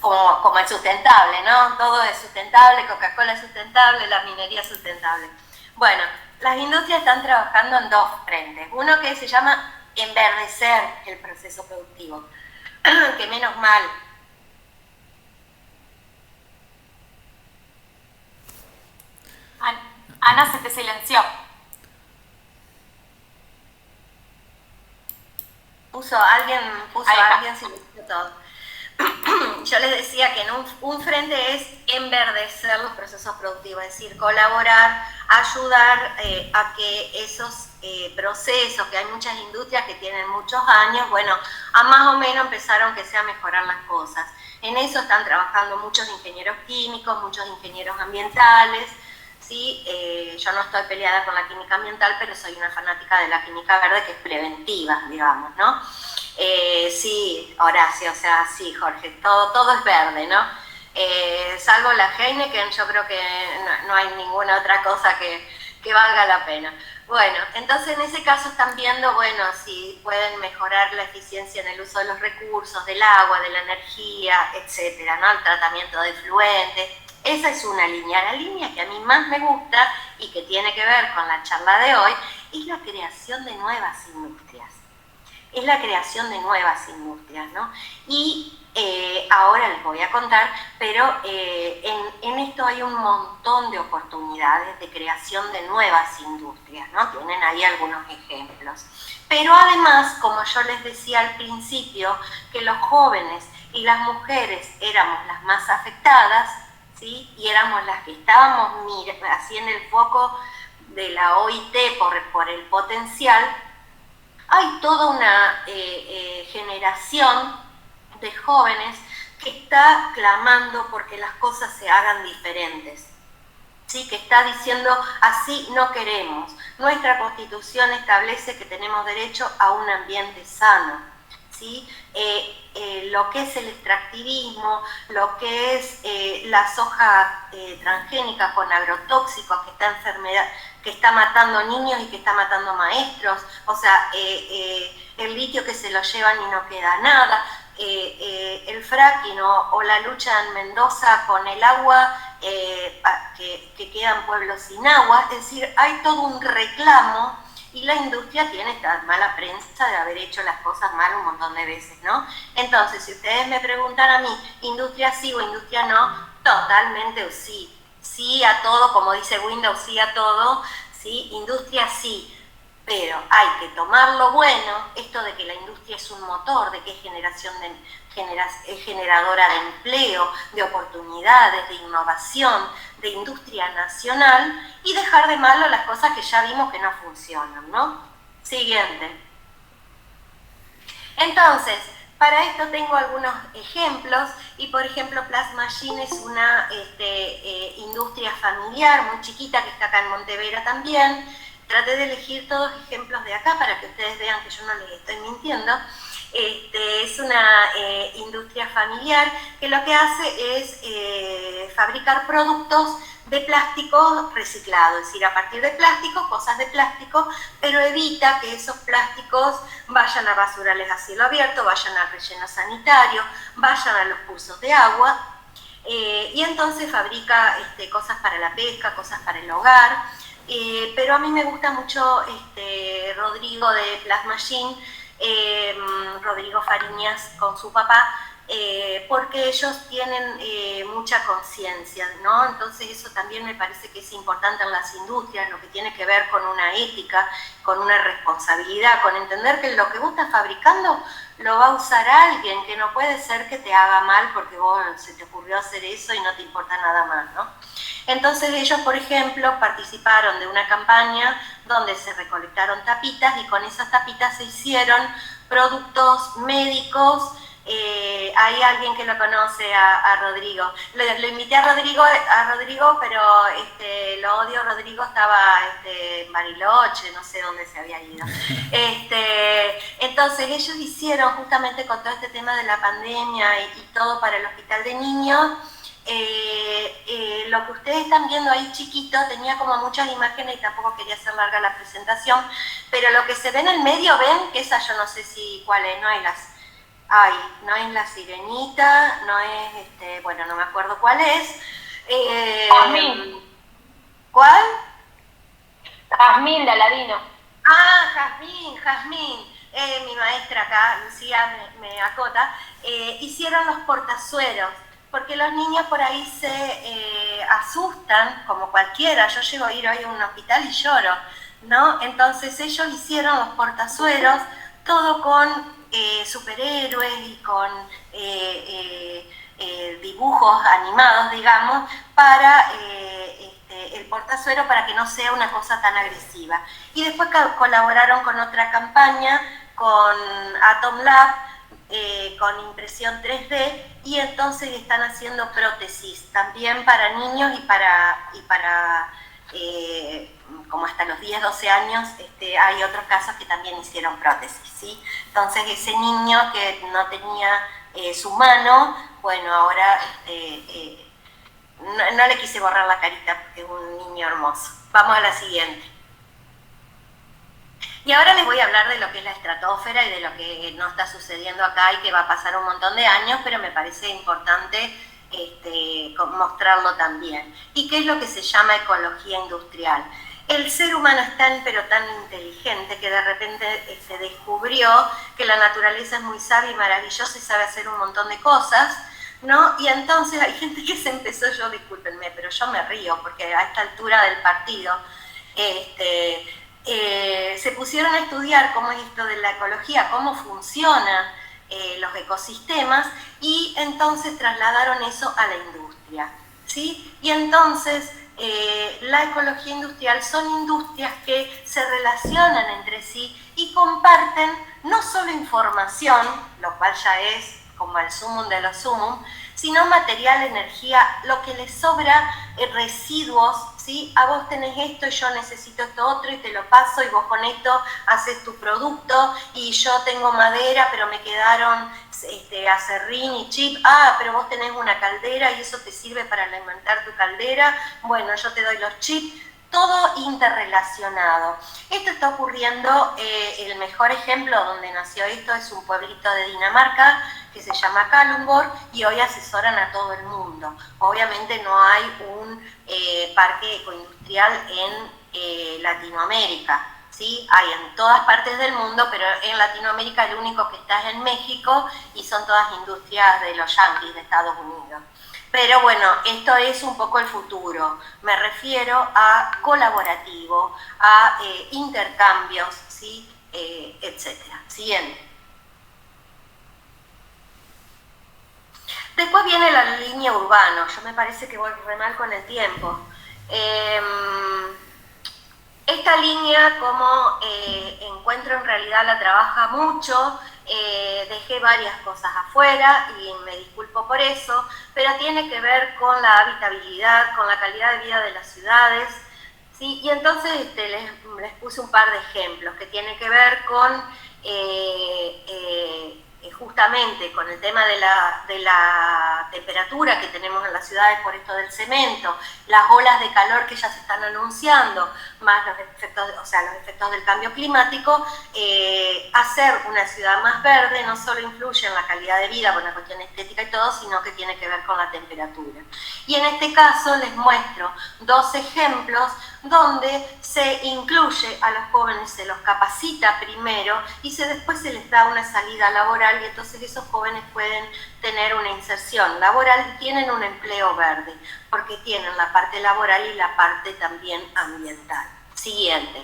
como el sustentable, ¿no? Todo es sustentable, Coca-Cola es sustentable, la minería es sustentable. Bueno, las industrias están trabajando en 2 frentes. Uno que se llama enverdecer el proceso productivo, que menos mal. Ana, se te silenció. Alguien puso, Ahí está. alguien silenció todo. Yo les decía que en un frente es enverdecer los procesos productivos, es decir, colaborar, ayudar a que esos procesos, que hay muchas industrias que tienen muchos años, bueno, a más o menos empezaron que sea mejorar las cosas. En eso están trabajando muchos ingenieros químicos, muchos ingenieros ambientales, ¿sí? Yo no estoy peleada con la química ambiental, pero soy una fanática de la química verde, que es preventiva, digamos, ¿no? Sí, Horacio, o sea, sí, Jorge, todo es verde, ¿no? Salvo la Heineken, yo creo que no hay ninguna otra cosa que valga la pena. Bueno, entonces en ese caso están viendo, bueno, si pueden mejorar la eficiencia en el uso de los recursos, del agua, de la energía, etcétera, ¿no? El tratamiento de efluentes. Esa es una línea. La línea que a mí más me gusta y que tiene que ver con la charla de hoy es la creación de nuevas industrias. Es la creación de nuevas industrias, ¿no? Y ahora les voy a contar, pero en esto hay un montón de oportunidades de creación de nuevas industrias, ¿no? Tienen ahí algunos ejemplos. Pero además, como yo les decía al principio, que los jóvenes y las mujeres éramos las más afectadas, ¿sí? Y éramos las que estábamos así en el foco de la OIT por el potencial. Hay toda una generación de jóvenes que está clamando porque las cosas se hagan diferentes, ¿sí? Que está diciendo, así no queremos. Nuestra Constitución establece que tenemos derecho a un ambiente sano, ¿sí? Lo que es el extractivismo, lo que es la soja transgénica con agrotóxicos que está matando niños y que está matando maestros, o sea, el litio que se lo llevan y no queda nada, el fracking o la lucha en Mendoza con el agua, que quedan pueblos sin agua, es decir, hay todo un reclamo. Y la industria tiene esta mala prensa de haber hecho las cosas mal un montón de veces, ¿no? Entonces, si ustedes me preguntan a mí, ¿industria sí o industria no? Totalmente sí. Sí a todo, como dice Windows, sí a todo, sí, industria sí. Pero hay que tomar lo bueno, esto de que la industria es un motor, de que es generadora de empleo, de oportunidades, de innovación, de industria nacional, y dejar de malo las cosas que ya vimos que no funcionan, ¿no? Siguiente. Entonces, para esto tengo algunos ejemplos, y por ejemplo Plasmagine es una industria familiar muy chiquita que está acá en Montevera también. Traté de elegir todos ejemplos de acá para que ustedes vean que yo no les estoy mintiendo. Es una industria familiar que lo que hace es fabricar productos de plástico reciclado, es decir, a partir de plástico, cosas de plástico, pero evita que esos plásticos vayan a basurales a cielo abierto, vayan al relleno sanitario, vayan a los cursos de agua, y entonces fabrica cosas para la pesca, cosas para el hogar. Pero a mí me gusta mucho Rodrigo de Plasmagine, Rodrigo Fariñas con su papá, porque ellos tienen mucha conciencia, ¿no? Entonces eso también me parece que es importante en las industrias, lo que tiene que ver con una ética, con una responsabilidad, con entender que lo que vos estás fabricando lo va a usar alguien, que no puede ser que te haga mal porque vos se te ocurrió hacer eso y no te importa nada más, ¿no? Entonces ellos, por ejemplo, participaron de una campaña donde se recolectaron tapitas y con esas tapitas se hicieron productos médicos. Hay alguien que lo conoce a Rodrigo. Lo invité a Rodrigo, pero lo odio. Rodrigo estaba en Bariloche, no sé dónde se había ido. Entonces ellos hicieron justamente con todo este tema de la pandemia y todo para el hospital de niños. Lo que ustedes están viendo ahí chiquito, tenía como muchas imágenes y tampoco quería hacer larga la presentación, pero lo que se ve en el medio, ven que esa yo no sé si cuál es, no es la sirenita, no es, bueno, no me acuerdo cuál es. Jazmín. ¿Cuál? Jazmín de Aladino. Ah, Jazmín. Mi maestra acá, Lucía, me acota. Hicieron los portazueros, porque los niños por ahí se asustan, como cualquiera. Yo llego a ir hoy a un hospital y lloro, ¿no? Entonces ellos hicieron los portazueros, todo con superhéroes y con dibujos animados, digamos, para el portazuero, para que no sea una cosa tan agresiva. Y después colaboraron con otra campaña, con Atom Lab, con impresión 3D, y entonces están haciendo prótesis también para niños y para como hasta los 10, 12 años, hay otros casos que también hicieron prótesis, ¿sí? Entonces ese niño que no tenía su mano, bueno, ahora no le quise borrar la carita porque es un niño hermoso. Vamos a la siguiente. Y ahora les voy a hablar de lo que es la estratosfera y de lo que no está sucediendo acá y que va a pasar un montón de años, pero me parece importante mostrarlo también. ¿Y qué es lo que se llama ecología industrial? El ser humano es tan, pero tan inteligente que de repente descubrió que la naturaleza es muy sabia y maravillosa y sabe hacer un montón de cosas, ¿no? Y entonces hay gente que se empezó, discúlpenme, pero yo me río porque a esta altura del partido, se pusieron a estudiar cómo es esto de la ecología, cómo funcionan los ecosistemas, y entonces trasladaron eso a la industria, ¿sí? Y entonces la ecología industrial son industrias que se relacionan entre sí y comparten no solo información, lo cual ya es como el sumum de los sumum, sino material, energía, lo que les sobra, residuos, ¿sí? A vos tenés esto y yo necesito esto otro y te lo paso, y vos con esto haces tu producto, y yo tengo madera pero me quedaron acerrín y chip, pero vos tenés una caldera y eso te sirve para alimentar tu caldera, bueno, yo te doy los chips. Todo interrelacionado. Esto está ocurriendo, el mejor ejemplo donde nació esto es un pueblito de Dinamarca que se llama Kalundborg, y hoy asesoran a todo el mundo. Obviamente no hay un parque ecoindustrial en Latinoamérica, ¿sí? Hay en todas partes del mundo, pero en Latinoamérica el único que está es en México, y son todas industrias de los yanquis de Estados Unidos. Pero bueno, esto es un poco el futuro. Me refiero a colaborativo, a intercambios, ¿sí? Etcétera. Siguiente. Después viene la línea urbano. Yo me parece que voy re mal con el tiempo. Esta línea, como encuentro, en realidad la trabaja mucho. Dejé varias cosas afuera y me disculpo por eso, pero tiene que ver con la habitabilidad, con la calidad de vida de las ciudades, ¿sí? Y entonces les puse un par de ejemplos que tienen que ver con justamente con el tema de la temperatura que tenemos en las ciudades por esto del cemento, las olas de calor que ya se están anunciando, más los efectos del cambio climático. Hacer una ciudad más verde no solo influye en la calidad de vida por una cuestión estética y todo, sino que tiene que ver con la temperatura. Y en este caso les muestro dos ejemplos donde se incluye a los jóvenes, se los capacita primero y después se les da una salida laboral, y entonces esos jóvenes pueden tener una inserción laboral y tienen un empleo verde, porque tienen la parte laboral y la parte también ambiental. Siguiente.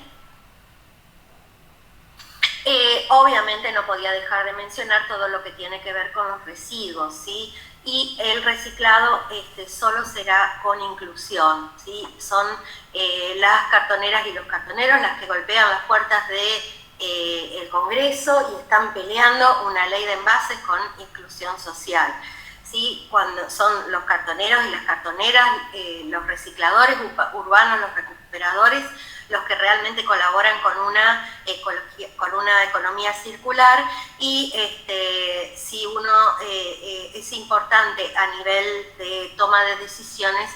Obviamente no podía dejar de mencionar todo lo que tiene que ver con los residuos, ¿sí? Y el reciclado solo será con inclusión, ¿sí? Son las cartoneras y los cartoneros las que golpean las puertas del Congreso y están peleando una ley de envases con inclusión social, ¿sí? Cuando son los cartoneros y las cartoneras, los recicladores urbanos, los recuperadores, los que realmente colaboran con una economía circular. Y si uno es importante a nivel de toma de decisiones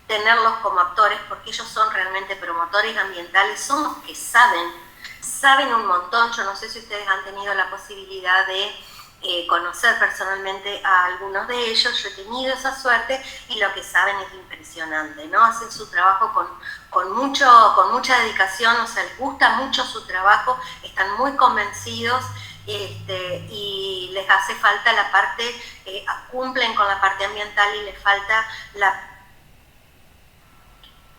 tenerlos como actores, porque ellos son realmente promotores ambientales, son los que saben un montón. Yo no sé si ustedes han tenido la posibilidad de conocer personalmente a algunos de ellos. Yo he tenido esa suerte y lo que saben es impresionante, ¿no? Hacen su trabajo con mucha dedicación, o sea, les gusta mucho su trabajo, están muy convencidos, y les hace falta la parte, cumplen con la parte ambiental y les falta la...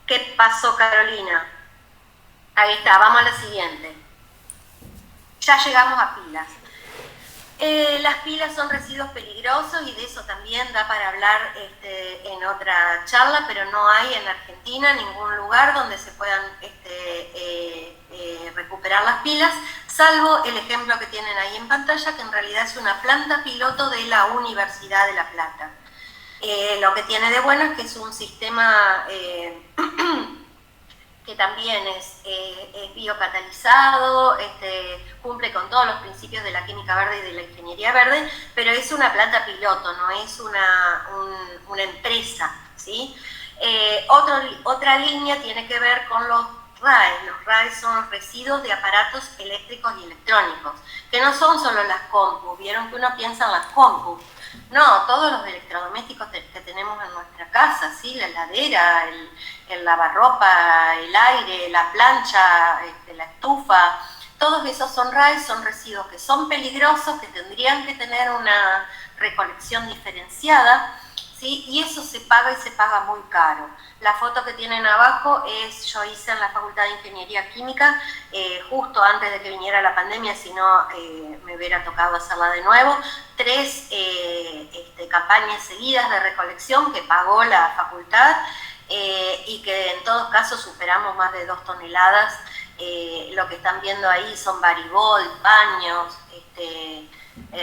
¿Qué pasó, Carolina? Ahí está, vamos a la siguiente. Ya llegamos a pilas. Las pilas son residuos peligrosos y de eso también da para hablar en otra charla, pero no hay en Argentina ningún lugar donde se puedan recuperar las pilas, salvo el ejemplo que tienen ahí en pantalla, que en realidad es una planta piloto de la Universidad de La Plata. Lo que tiene de bueno es que es un sistema que también es biocatalizado, cumple con todos los principios de la química verde y de la ingeniería verde, pero es una planta piloto, no es una empresa, ¿sí? Otra línea tiene que ver con los RAE. Los RAE son los residuos de aparatos eléctricos y electrónicos, que no son solo las compus. Vieron que uno piensa en las compus. No, todos los electrodomésticos que tenemos en nuestra casa, ¿sí? La heladera, el lavarropa, el aire, la plancha, la estufa, todos esos son RAE, son residuos que son peligrosos, que tendrían que tener una recolección diferenciada, ¿sí? Y eso se paga y se paga muy caro. La foto que tienen abajo yo hice en la Facultad de Ingeniería Química, justo antes de que viniera la pandemia, si no me hubiera tocado hacerla de nuevo, 3 campañas seguidas de recolección que pagó la facultad y que en todos casos superamos más de 2 toneladas. Lo que están viendo ahí son Baribol, paños,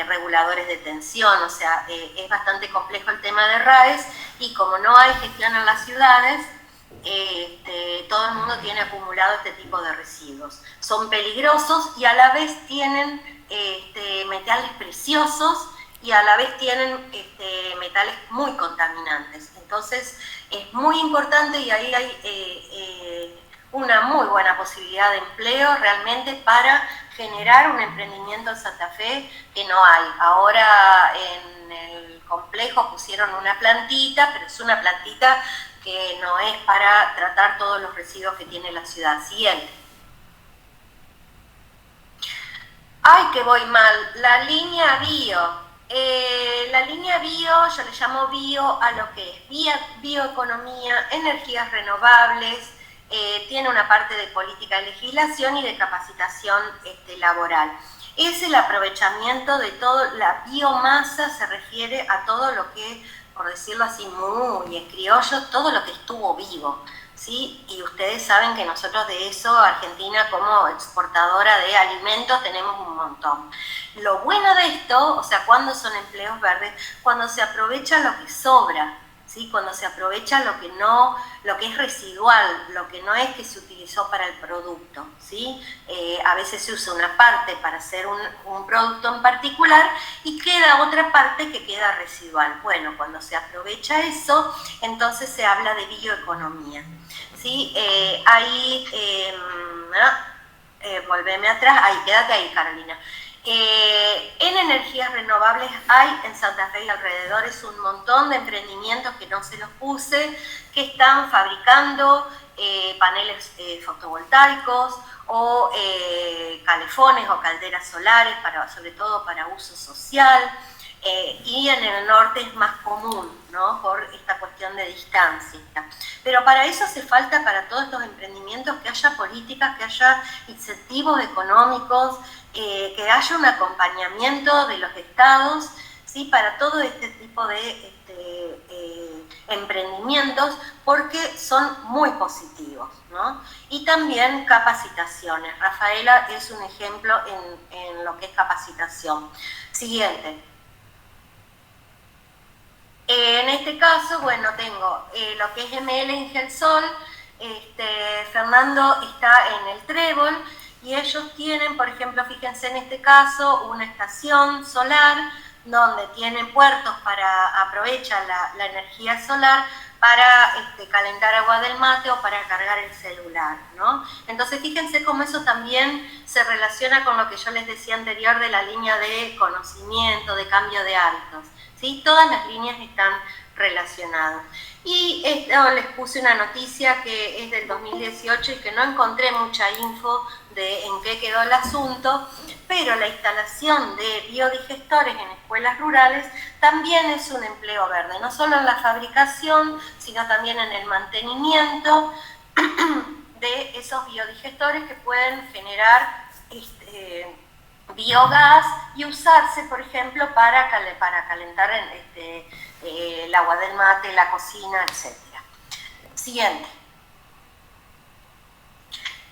reguladores de tensión, o sea, es bastante complejo el tema de RAEs y como no hay gestión en las ciudades, todo el mundo tiene acumulado este tipo de residuos. Son peligrosos y a la vez tienen metales preciosos y a la vez tienen metales muy contaminantes. Entonces es muy importante y ahí hay una muy buena posibilidad de empleo realmente para generar un emprendimiento en Santa Fe que no hay. Ahora en el complejo pusieron una plantita, pero es una plantita que no es para tratar todos los residuos que tiene la ciudad. Siguiente. ¡Ay, que voy mal! La línea bio. La línea bio, yo le llamo bio a lo que es bioeconomía, energías renovables, tiene una parte de política de legislación y de capacitación laboral. Es el aprovechamiento de todo, la biomasa se refiere a todo lo que, por decirlo así muy en criollo, todo lo que estuvo vivo, ¿sí? Y ustedes saben que nosotros de eso, Argentina como exportadora de alimentos, tenemos un montón. Lo bueno de esto, o sea, ¿cuándo son empleos verdes? Cuando se aprovecha lo que sobra, ¿sí? Cuando se aprovecha lo que es residual, lo que no es que se utilizó para el producto, ¿sí? A veces se usa una parte para hacer un producto en particular y queda otra parte que queda residual. Bueno, cuando se aprovecha eso, entonces se habla de bioeconomía, ¿sí? Volveme atrás, quédate ahí, Carolina. En energías renovables hay en Santa Fe y alrededores un montón de emprendimientos que no se los puse, que están fabricando paneles fotovoltaicos o calefones o calderas solares, sobre todo para uso social, y en el norte es más común, ¿no? Por esta cuestión de distancia. Pero para eso hace falta, para todos estos emprendimientos, que haya políticas, que haya incentivos económicos, que haya un acompañamiento de los estados, ¿sí? Para todo este tipo de emprendimientos, porque son muy positivos, ¿no? Y también capacitaciones. Rafaela es un ejemplo en lo que es capacitación. Siguiente. En este caso, bueno, tengo lo que es ML Ingelsol, Fernando está en el Trébol y ellos tienen, por ejemplo, fíjense en este caso, una estación solar donde tienen puertos para aprovechar la energía solar para calentar agua del mate o para cargar el celular, ¿no? Entonces fíjense cómo eso también se relaciona con lo que yo les decía anterior de la línea de conocimiento, de cambio de hábitos, ¿sí? Todas las líneas están relacionadas. Y les puse una noticia que es del 2018 y que no encontré mucha info de en qué quedó el asunto, pero la instalación de biodigestores en escuelas rurales también es un empleo verde, no solo en la fabricación, sino también en el mantenimiento de esos biodigestores que pueden generar biogás y usarse, por ejemplo, para calentar el agua del mate, la cocina, etc. Siguiente.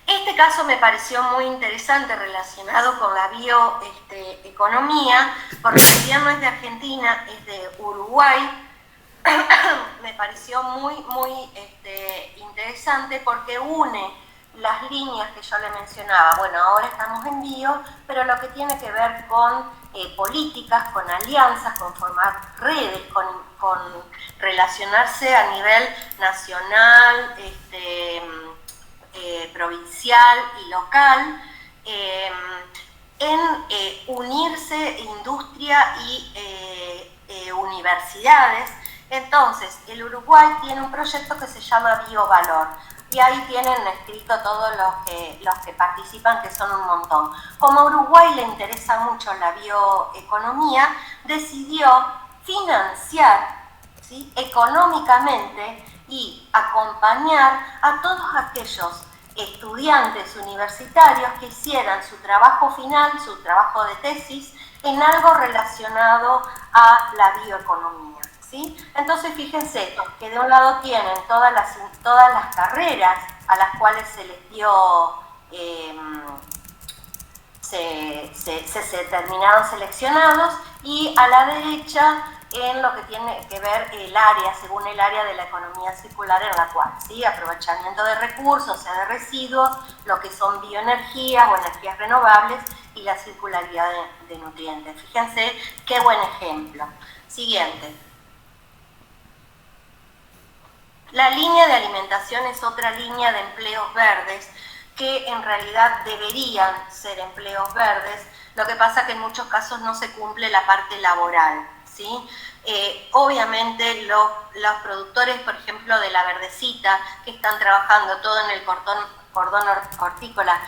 Este caso me pareció muy interesante relacionado con la bioeconomía, porque si bien no es de Argentina, es de Uruguay. Me pareció muy interesante porque une las líneas que yo le mencionaba. Bueno, ahora estamos en bio, pero lo que tiene que ver con políticas, con alianzas, con formar redes, con relacionarse a nivel nacional, provincial y local, en unirse industria y universidades. Entonces, el Uruguay tiene un proyecto que se llama Biovalor, y ahí tienen escrito todos los que participan, que son un montón. Como a Uruguay le interesa mucho la bioeconomía, decidió financiar, ¿sí?, económicamente y acompañar a todos aquellos estudiantes universitarios que hicieran su trabajo final, su trabajo de tesis, en algo relacionado a la bioeconomía. ¿Sí? Entonces fíjense que de un lado tienen todas las carreras a las cuales se les dio, se terminaron seleccionados, y a la derecha en lo que tiene que ver el área, según el área de la economía circular en la cual, ¿sí?, aprovechamiento de recursos, o sea, de residuos, lo que son bioenergías o energías renovables, y la circularidad de nutrientes. Fíjense qué buen ejemplo. Siguiente. La línea de alimentación es otra línea de empleos verdes que en realidad deberían ser empleos verdes. Lo que pasa es que en muchos casos no se cumple la parte laboral, ¿sí? Obviamente los productores, por ejemplo, de la verdecita, que están trabajando todo en el cordón hortícola,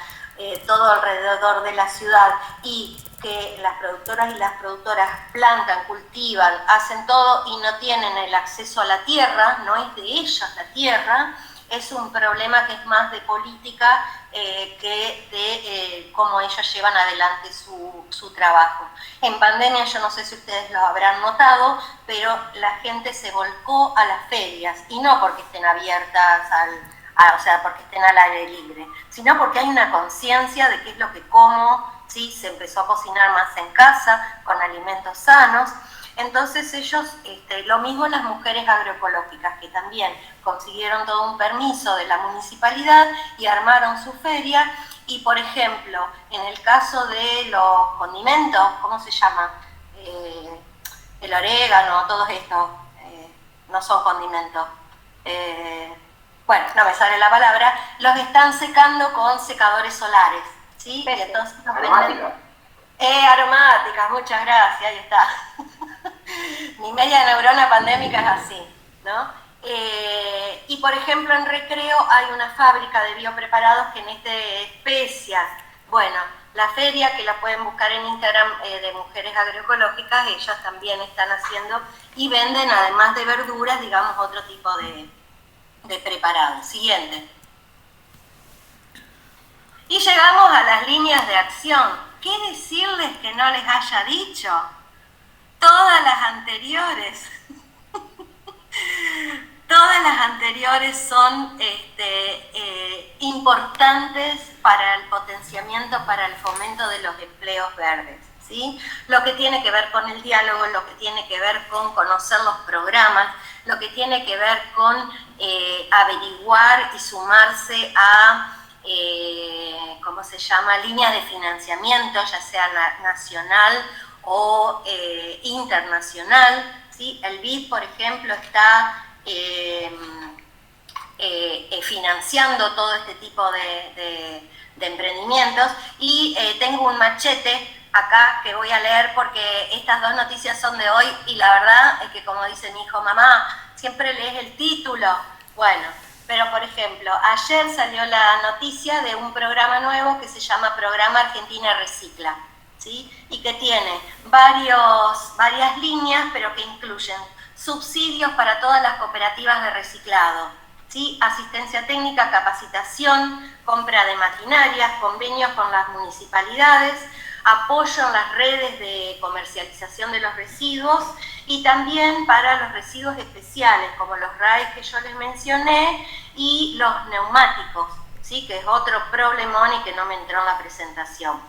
todo alrededor de la ciudad, y que las productoras y las productoras plantan, cultivan, hacen todo y no tienen el acceso a la tierra, no es de ellas la tierra, es un problema que es más de política que de cómo ellas llevan adelante su trabajo. En pandemia, yo no sé si ustedes lo habrán notado, pero la gente se volcó a las ferias, y no porque estén abiertas o sea, porque estén al aire libre, sino porque hay una conciencia de qué es lo que como, ¿sí? Se empezó a cocinar más en casa, con alimentos sanos. Entonces ellos, lo mismo las mujeres agroecológicas, que también consiguieron todo un permiso de la municipalidad y armaron su feria. Y por ejemplo, en el caso de los condimentos, ¿cómo se llama? El orégano, todos estos, no son condimentos. Bueno, no me sale la palabra, los están secando con secadores solares, ¿sí? Y entonces nos venden... aromáticas, muchas gracias, ahí está. Mi media neurona pandémica es así, ¿no? Y por ejemplo en Recreo hay una fábrica de biopreparados que emite especias. Bueno, la feria, que la pueden buscar en Instagram, de Mujeres Agroecológicas, ellas también están haciendo y venden, además de verduras, digamos, otro tipo de preparados. Siguiente. Y llegamos a las líneas de acción. ¿Qué decirles que no les haya dicho? Todas las anteriores. Todas las anteriores son importantes para el potenciamiento, para el fomento de los empleos verdes, ¿sí? Lo que tiene que ver con el diálogo, lo que tiene que ver con conocer los programas, lo que tiene que ver con averiguar y sumarse a, ¿cómo se llama?, líneas de financiamiento, ya sea nacional o internacional, ¿sí? El BID, por ejemplo, está financiando todo este tipo de emprendimientos, y tengo un machete acá que voy a leer porque estas dos noticias son de hoy, y la verdad es que, como dice mi hijo, mamá, siempre lees el título. Bueno, pero por ejemplo, ayer salió la noticia de un programa nuevo que se llama Programa Argentina Recicla, ¿sí? Y que tiene varias líneas, pero que incluyen subsidios para todas las cooperativas de reciclado, ¿sí? Asistencia técnica, capacitación, compra de maquinarias, convenios con las municipalidades, apoyo en las redes de comercialización de los residuos y también para los residuos especiales, como los RAE que yo les mencioné y los neumáticos, ¿sí? Que es otro problemón y que no me entró en la presentación.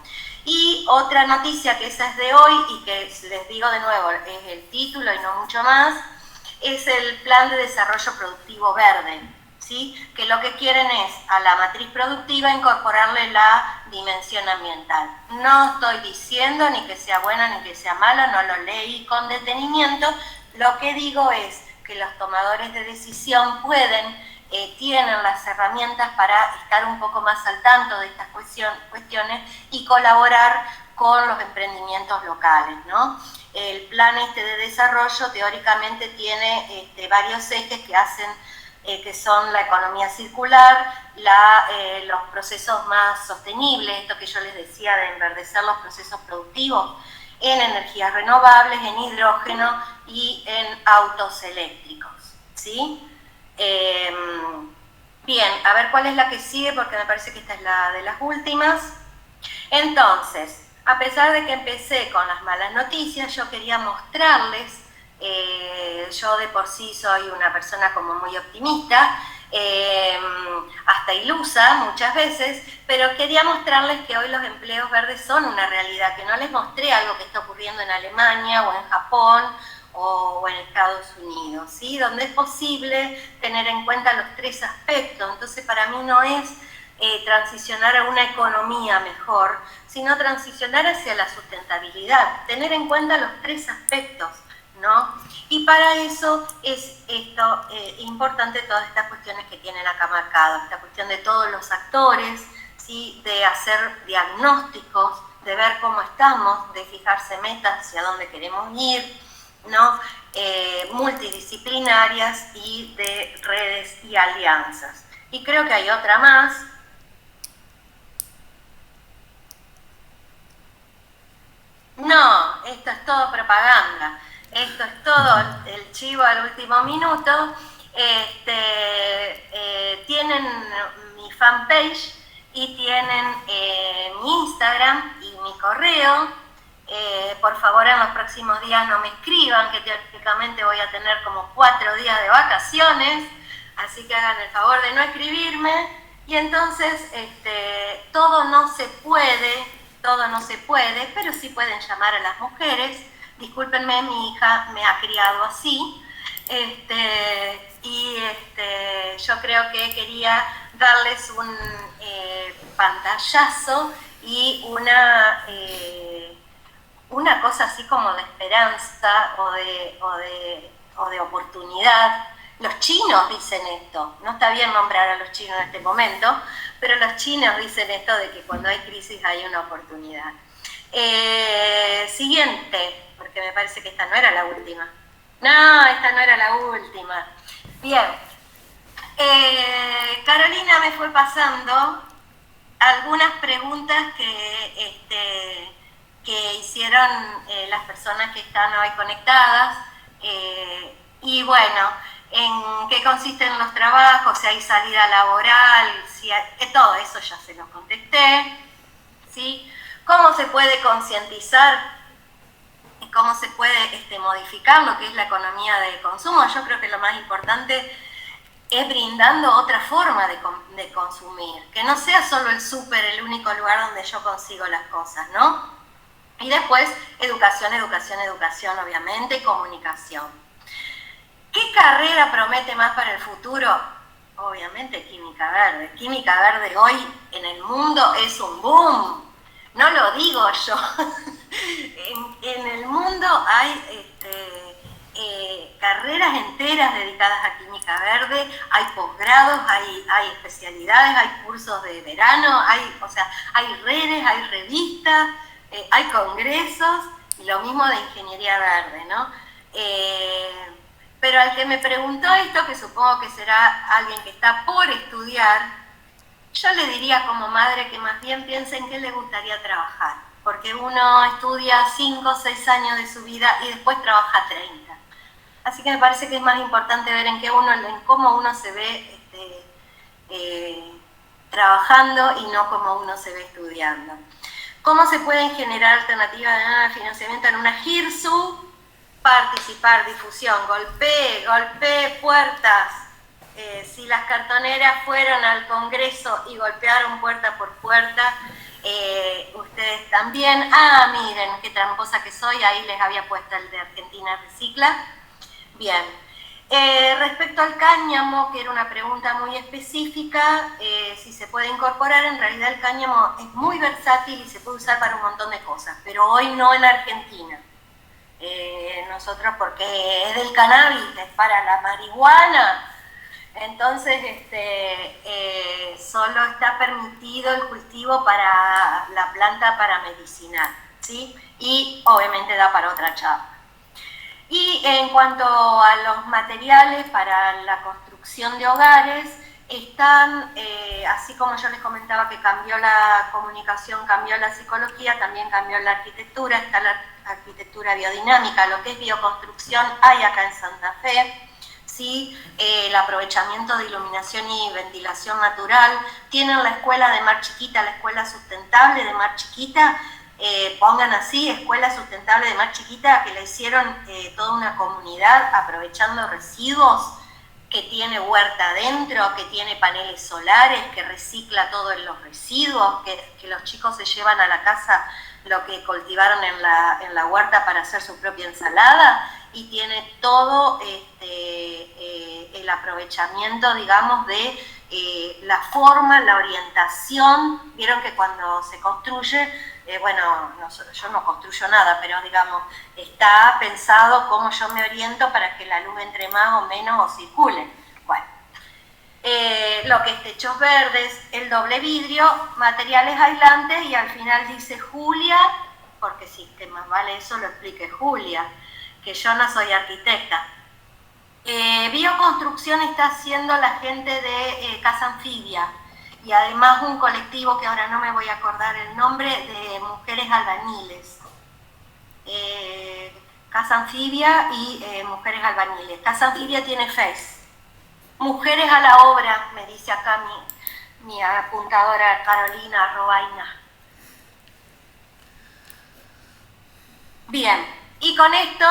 Y otra noticia, que esa es de hoy y que les digo de nuevo, es el título y no mucho más, es el Plan de Desarrollo Productivo Verde, ¿sí? Que lo que quieren es a la matriz productiva incorporarle la dimensión ambiental. No estoy diciendo ni que sea buena ni que sea mala, no lo leí con detenimiento, lo que digo es que los tomadores de decisión tienen las herramientas para estar un poco más al tanto de estas cuestiones y colaborar con los emprendimientos locales, ¿no? El plan de desarrollo teóricamente tiene varios ejes que son la economía circular, los procesos más sostenibles, esto que yo les decía de enverdecer los procesos productivos, en energías renovables, en hidrógeno y en autos eléctricos, ¿sí? Bien, a ver cuál es la que sigue, porque me parece que esta es la de las últimas. Entonces, a pesar de que empecé con las malas noticias, yo quería mostrarles, yo de por sí soy una persona como muy optimista, hasta ilusa muchas veces, pero quería mostrarles que hoy los empleos verdes son una realidad, que no les mostré algo que está ocurriendo en Alemania o en Japón o en Estados Unidos, ¿sí? Donde es posible tener en cuenta los tres aspectos. Entonces, para mí no es transicionar a una economía mejor, sino transicionar hacia la sustentabilidad, tener en cuenta los tres aspectos, ¿no? Y para eso es importante todas estas cuestiones que tienen acá marcadas, esta cuestión de todos los actores, ¿sí? De hacer diagnósticos, de ver cómo estamos, de fijarse metas hacia dónde queremos ir, ¿no? Multidisciplinarias y de redes y alianzas. Y creo que hay otra más. No, esto es todo propaganda. Esto es todo el chivo al último minuto. Tienen mi fanpage y tienen mi Instagram y mi correo. Por favor, en los próximos días no me escriban, que teóricamente voy a tener como 4 días de vacaciones, así que hagan el favor de no escribirme. Y entonces, todo no se puede, pero sí pueden llamar a las mujeres. Discúlpenme, mi hija me ha criado así, yo creo que quería darles un pantallazo y una cosa así como de esperanza o de oportunidad. Los chinos dicen esto, no está bien nombrar a los chinos en este momento, pero los chinos dicen esto de que cuando hay crisis hay una oportunidad. Siguiente, porque me parece que esta no era la última. No, esta no era la última. Bien, Carolina me fue pasando algunas preguntas que hicieron las personas que están hoy conectadas, y bueno, en qué consisten los trabajos, si hay salida laboral, todo eso ya se lo contesté, ¿sí? ¿Cómo se puede concientizar y cómo se puede modificar lo que es la economía de consumo? Yo creo que lo más importante es brindando otra forma de consumir, que no sea solo el súper el único lugar donde yo consigo las cosas, ¿no? Y después, educación, obviamente, y comunicación. ¿Qué carrera promete más para el futuro? Obviamente química verde. Química verde hoy en el mundo es un boom. No lo digo yo. en el mundo hay carreras enteras dedicadas a química verde, hay posgrados, hay especialidades, hay cursos de verano, hay redes, hay revistas, hay congresos, y lo mismo de ingeniería verde, ¿no? Pero al que me preguntó esto, que supongo que será alguien que está por estudiar, yo le diría como madre que más bien piense en qué le gustaría trabajar, porque uno estudia 5 o 6 años de su vida y después trabaja 30. Así que me parece que es más importante ver en cómo uno se ve trabajando y no cómo uno se ve estudiando. ¿Cómo se pueden generar alternativas de financiamiento en una GIRSU? Participar, difusión, golpee puertas. Si las cartoneras fueron al Congreso y golpearon puerta por puerta, ustedes también. Ah, miren, qué tramposa que soy, ahí les había puesto el de Argentina Recicla. Bien. Respecto al cáñamo, que era una pregunta muy específica, si se puede incorporar, en realidad el cáñamo es muy versátil y se puede usar para un montón de cosas, pero hoy no en Argentina. Nosotros, porque es del cannabis, es para la marihuana, entonces solo está permitido el cultivo para la planta para medicinal, ¿sí? Y obviamente da para otra charla. Y en cuanto a los materiales para la construcción de hogares, están, así como yo les comentaba que cambió la comunicación, cambió la psicología, también cambió la arquitectura, está la arquitectura biodinámica, lo que es bioconstrucción hay acá en Santa Fe. ¿Sí? El aprovechamiento de iluminación y ventilación natural. Tienen la escuela de Mar Chiquita, la escuela sustentable de Mar Chiquita, pongan así, escuela sustentable de Mar Chiquita, que la hicieron toda una comunidad aprovechando residuos, que tiene huerta adentro, que tiene paneles solares, que recicla todos los residuos, que los chicos se llevan a la casa lo que cultivaron en la huerta para hacer su propia ensalada, y tiene todo el aprovechamiento, digamos, de la forma, la orientación. Vieron que cuando se construye, bueno, yo no construyo nada, pero digamos, está pensado cómo yo me oriento para que la luz entre más o menos o circule. Bueno, lo que es techos verdes, el doble vidrio, materiales aislantes, y al final dice Julia, porque sí, que más vale eso lo explique Julia, que yo no soy arquitecta. Bioconstrucción está haciendo la gente de Casa Anfibia, y además un colectivo que ahora no me voy a acordar el nombre, de mujeres albañiles. Casa Anfibia y mujeres albañiles. Casa Anfibia tiene Face. Mujeres a la obra, me dice acá mi apuntadora Carolina Robaina. Bien, y con esto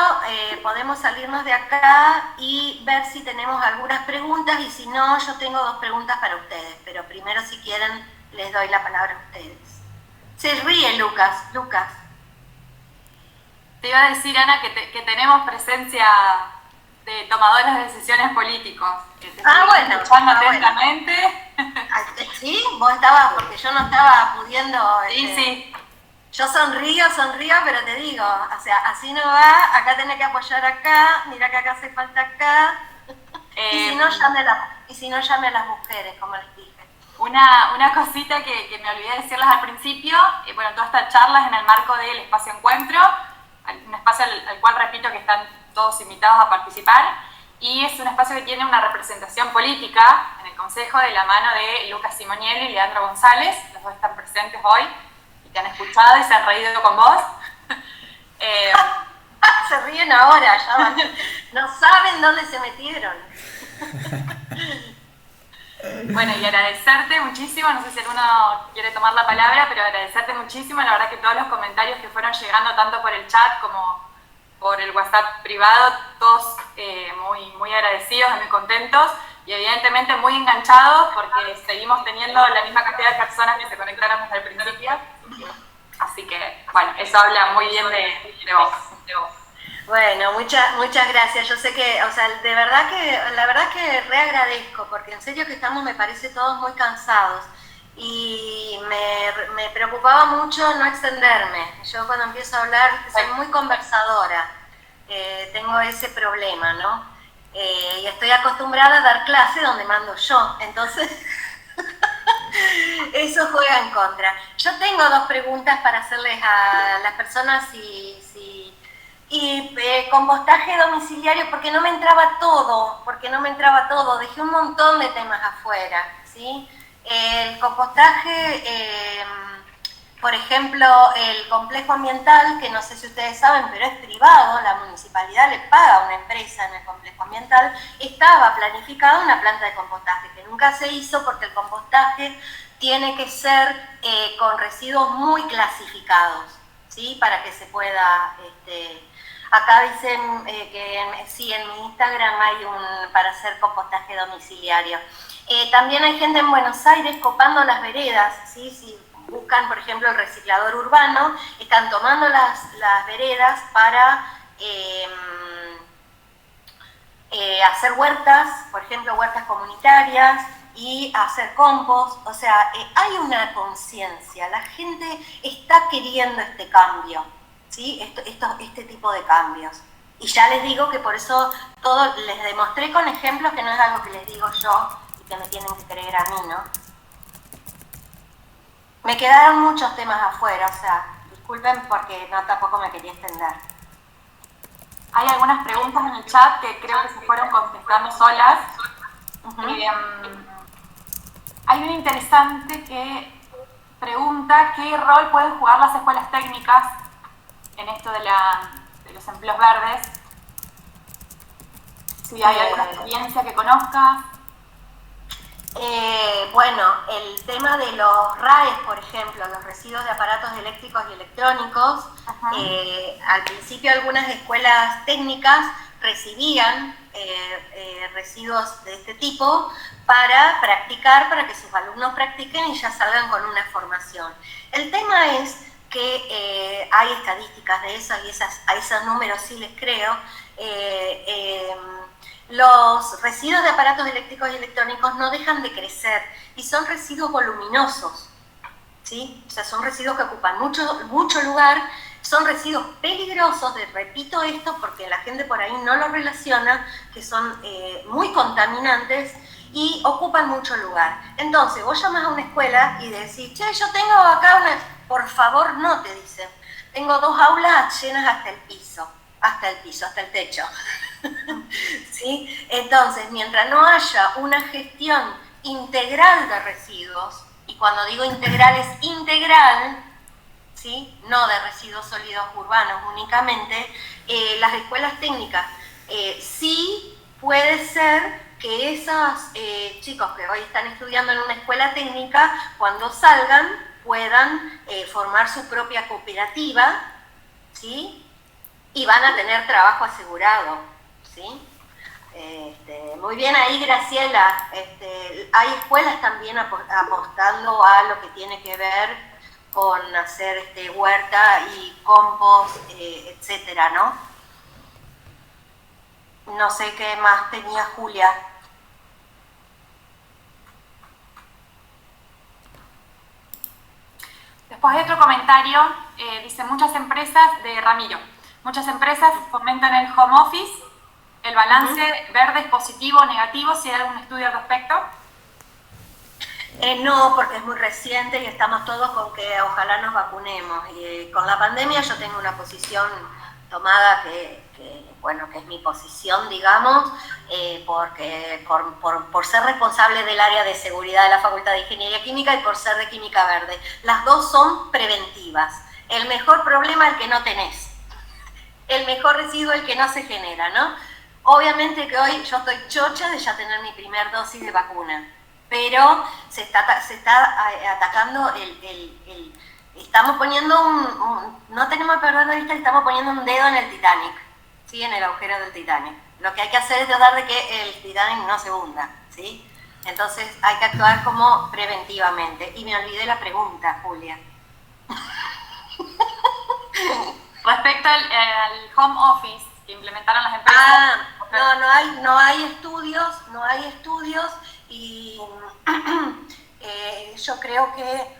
podemos salirnos de acá y ver si tenemos algunas preguntas, y si no, yo tengo 2 preguntas para ustedes, pero primero, si quieren, les doy la palabra a ustedes. Se ríe Lucas. Te iba a decir, Ana, que tenemos presencia de tomadores de decisiones políticos. Que te bueno. Escuchando atentamente. Bueno. ¿Sí? Vos estabas, porque yo no estaba pudiendo... Sí. Yo sonrío, pero te digo, o sea, así no va, acá tenés que apoyar acá, mira que acá hace falta acá. Y si no, llame a las mujeres, como les dije. Una cosita que me olvidé decirles al principio, bueno, toda esta charla es en el marco del Espacio Encuentro, un espacio al cual repito que están todos invitados a participar, y es un espacio que tiene una representación política en el Consejo de la mano de Lucas Simonielli y Leandro González. Los dos están presentes hoy y te han escuchado y se han reído con vos. Se ríen ahora, ya van. No saben dónde se metieron. Bueno, y agradecerte muchísimo, no sé si alguno quiere tomar la palabra, pero agradecerte muchísimo, la verdad que todos los comentarios que fueron llegando tanto por el chat como por el WhatsApp privado, todos muy agradecidos, muy contentos y evidentemente muy enganchados, porque seguimos teniendo la misma cantidad de personas que se conectaron desde el principio. Así que, bueno, eso habla muy bien de vos. Bueno, muchas gracias. Yo sé que, o sea, la verdad que re agradezco, porque en serio que estamos, me parece, todos muy cansados. Y me preocupaba mucho no extenderme. Yo cuando empiezo a hablar soy muy conversadora, tengo ese problema, ¿no? Y estoy acostumbrada a dar clase donde mando yo, entonces eso juega en contra. Yo tengo 2 preguntas para hacerles a las personas compostaje domiciliario, porque no me entraba todo, dejé un montón de temas afuera, ¿sí? El compostaje, por ejemplo, el complejo ambiental, que no sé si ustedes saben, pero es privado, la municipalidad le paga a una empresa en el complejo ambiental, estaba planificada una planta de compostaje, que nunca se hizo porque el compostaje tiene que ser con residuos muy clasificados, ¿sí? Para que se pueda... acá dicen que sí, en mi Instagram hay para hacer compostaje domiciliario. También hay gente en Buenos Aires copando las veredas, ¿sí? Si buscan, por ejemplo, el reciclador urbano, están tomando las veredas para hacer huertas, por ejemplo, huertas comunitarias, y hacer compost. O sea, hay una conciencia, la gente está queriendo este cambio, ¿sí? Este tipo de cambios. Y ya les digo que por eso todo les demostré con ejemplos, que no es algo que les digo yo y que me tienen que creer a mí, ¿no? Me quedaron muchos temas afuera, o sea, disculpen porque no, tampoco me quería extender. Hay algunas preguntas en el chat que creo que se fueron contestando solas. Hay una interesante que pregunta qué rol pueden jugar las escuelas técnicas en esto de los empleos verdes. Si hay alguna experiencia que conozcas. Bueno, el tema de los RAEs, por ejemplo, los residuos de aparatos eléctricos y electrónicos, al principio algunas escuelas técnicas recibían residuos de este tipo para practicar, para que sus alumnos practiquen y ya salgan con una formación. El tema es que hay estadísticas de eso y a esos números sí les creo. Los residuos de aparatos eléctricos y electrónicos no dejan de crecer y son residuos voluminosos, ¿sí? O sea, son residuos que ocupan mucho lugar, son residuos peligrosos, repito esto porque la gente por ahí no lo relaciona, que son muy contaminantes y ocupan mucho lugar. Entonces, vos llamas a una escuela y decís, che, yo tengo acá una... Por favor, no, te dicen. Tengo 2 aulas llenas hasta el piso, hasta el techo. ¿Sí? Entonces, mientras no haya una gestión integral de residuos, y cuando digo integral es integral, ¿sí? No de residuos sólidos urbanos únicamente, las escuelas técnicas sí puede ser que esos chicos que hoy están estudiando en una escuela técnica, cuando salgan puedan formar su propia cooperativa, ¿sí? Y van a tener trabajo asegurado, ¿sí? Muy bien ahí, Graciela. Hay escuelas también apostando a lo que tiene que ver con hacer huerta y compost, etcétera, ¿no? No sé qué más tenía Julia. Después hay otro comentario, dice muchas empresas, de Ramiro, muchas empresas fomentan el home office, el balance verde es positivo o negativo, si hay algún estudio al respecto. No, porque es muy reciente y estamos todos con que ojalá nos vacunemos. Y con la pandemia yo tengo una posición tomada bueno, que es mi posición, digamos, porque por ser responsable del área de seguridad de la Facultad de Ingeniería Química y por ser de Química Verde. Las dos son preventivas. El mejor problema es el que no tenés. El mejor residuo es el que no se genera, ¿no? Obviamente que hoy yo estoy chocha de ya tener mi primer dosis de vacuna, pero se está atacando estamos poniendo no tenemos que perder de vista que estamos poniendo un dedo en el Titanic, ¿sí? En el agujero del Titanic. Lo que hay que hacer es tratar de que el Titanic no se hunda, ¿sí? Entonces hay que actuar como preventivamente. Y me olvidé la pregunta, Julia. Respecto al home office que implementaron las empresas. No hay estudios y yo creo que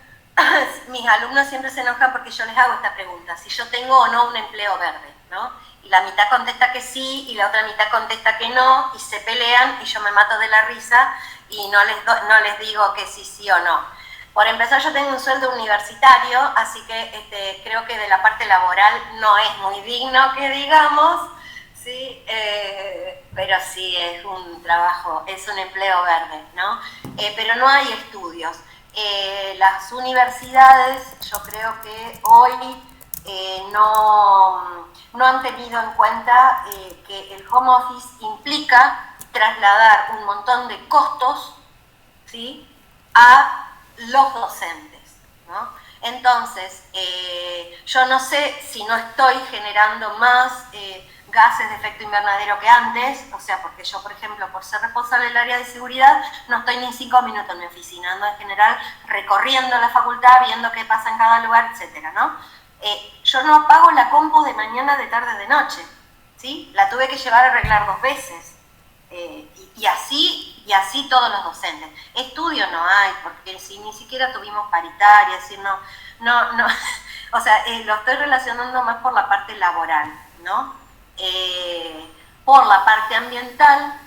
mis alumnos siempre se enojan porque yo les hago esta pregunta, si yo tengo o no un empleo verde, ¿no? Y la mitad contesta que sí y la otra mitad contesta que no y se pelean y yo me mato de la risa y no les digo que sí o no. Por empezar, yo tengo un sueldo universitario, así que creo que de la parte laboral no es muy digno que digamos, ¿sí? Pero sí es un trabajo, es un empleo verde, ¿no? Pero no hay estudios. Las universidades, yo creo que hoy no han tenido en cuenta que el home office implica trasladar un montón de costos, ¿sí? a los docentes, ¿no? Entonces, yo no sé si no estoy generando más gases de efecto invernadero que antes, o sea, porque yo, por ejemplo, por ser responsable del área de seguridad, no estoy ni 5 minutos en mi oficina, ando en general recorriendo la facultad, viendo qué pasa en cada lugar, etcétera, ¿no? Yo no apago la compu de mañana, de tarde, de noche, ¿sí? La tuve que llevar a arreglar 2 veces. Y así todos los docentes. Estudio no hay, porque si ni siquiera tuvimos paritaria, es decir, no, o sea, lo estoy relacionando más por la parte laboral, ¿no? Por la parte ambiental,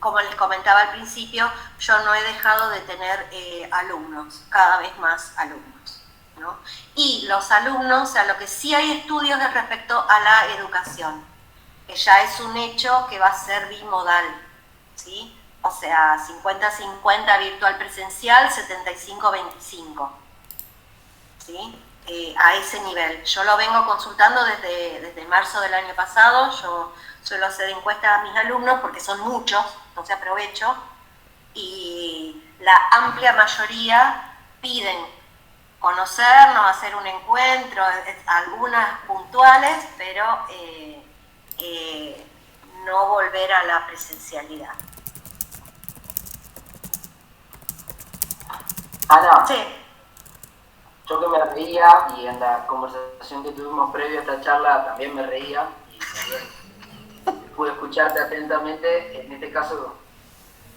como les comentaba al principio, yo no he dejado de tener alumnos, cada vez más alumnos, ¿no? Y los alumnos, o sea, lo que sí hay estudios es respecto a la educación, que ya es un hecho que va a ser bimodal, ¿sí? O sea, 50-50 virtual presencial, 75-25, ¿sí? A ese nivel. Yo lo vengo consultando desde marzo del año pasado. Yo suelo hacer encuestas a mis alumnos porque son muchos, entonces aprovecho, y la amplia mayoría piden conocernos, hacer un encuentro, algunas puntuales, pero no volver a la presencialidad. Ana, sí. Yo que me reía, y en la conversación que tuvimos previo a esta charla también me reía, y también pude escucharte atentamente. En este caso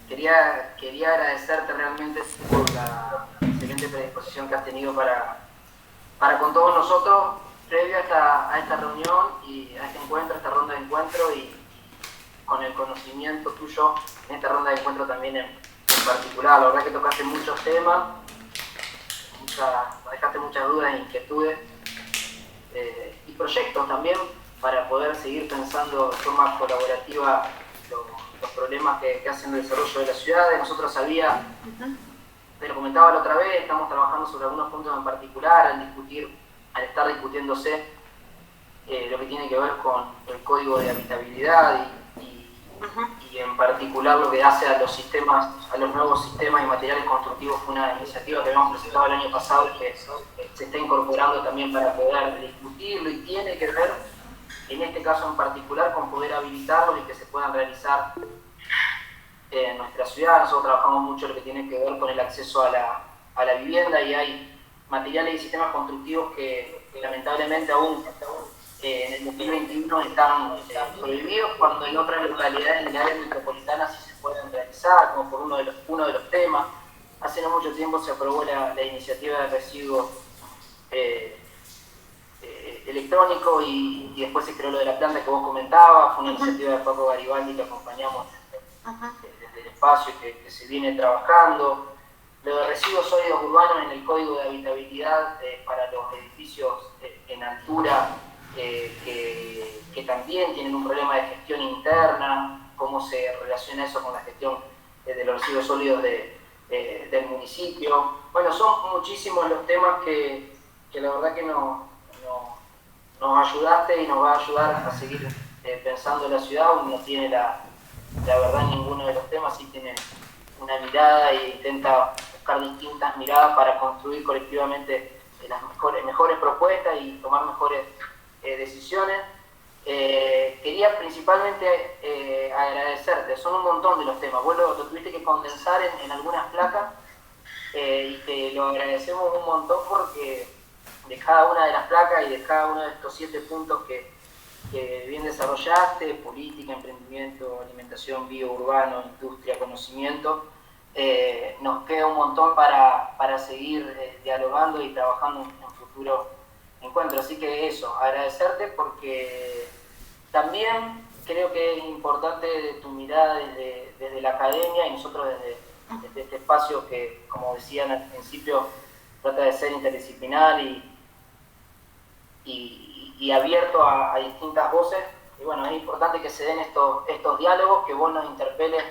quería agradecerte realmente por la excelente predisposición que has tenido para con todos nosotros previo a esta reunión y a este encuentro, a esta ronda de encuentro, y con el conocimiento tuyo en esta ronda de encuentro también en particular. La verdad que tocaste muchos temas, dejaste muchas dudas e inquietudes y proyectos también para poder seguir pensando de forma colaborativa los problemas que hacen el desarrollo de la ciudad. Nosotros te lo comentaba la otra vez, estamos trabajando sobre algunos puntos en particular al estar discutiéndose lo que tiene que ver con el código de habitabilidad y en particular lo que hace a los nuevos sistemas y materiales constructivos. Fue una iniciativa que habíamos presentado el año pasado y que se está incorporando también para poder discutirlo, y tiene que ver, en este caso en particular, con poder habilitarlos y que se puedan realizar en nuestra ciudad. Nosotros trabajamos mucho lo que tiene que ver con el acceso a la vivienda, y hay materiales y sistemas constructivos que lamentablemente aún en el 2021 están prohibidos, cuando en otras localidades en el área metropolitana sí se pueden realizar, como por uno de los temas. Hace no mucho tiempo se aprobó la iniciativa de residuos electrónico, y después se creó lo de la planta que vos comentabas. Fue una iniciativa de Paco Garibaldi que acompañamos desde el espacio y que se viene trabajando. Lo de residuos sólidos urbanos en el código de habitabilidad para los edificios en altura, que también tienen un problema de gestión interna, cómo se relaciona eso con la gestión de los residuos sólidos del municipio. Bueno, son muchísimos los temas que la verdad que nos ayudaste y nos va a ayudar a seguir pensando en la ciudad. Uno no tiene la verdad en ninguno de los temas, sí tiene una mirada e intenta buscar distintas miradas para construir colectivamente las mejores propuestas y tomar mejores decisiones. Quería principalmente agradecerte. Son un montón de los temas. Vos lo tuviste que condensar en algunas placas, y te lo agradecemos un montón, porque de cada una de las placas y de cada uno de estos 7 puntos que bien desarrollaste: política, emprendimiento, alimentación, biourbano, industria, conocimiento, nos queda un montón para seguir dialogando y trabajando en futuros encuentros. Así que eso, agradecerte, porque también creo que es importante tu mirada desde la academia, y nosotros desde este espacio que, como decían al principio, trata de ser interdisciplinar y abierto a distintas voces. Y bueno, es importante que se den estos diálogos, que vos nos interpeles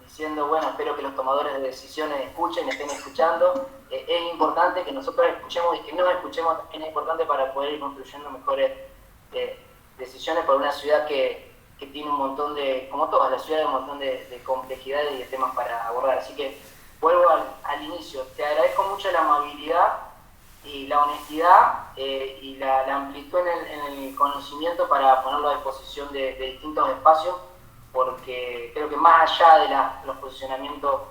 diciendo, bueno, espero que los tomadores de decisiones estén escuchando. Es importante que nosotros escuchemos, y que nos escuchemos también es importante para poder ir construyendo mejores decisiones para una ciudad que tiene un montón de, como todas las ciudades, un montón de complejidades y de temas para abordar. Así que vuelvo al inicio, te agradezco mucho la amabilidad y la honestidad y la amplitud en el conocimiento para ponerlo a disposición de distintos espacios, porque creo que más allá de los posicionamientos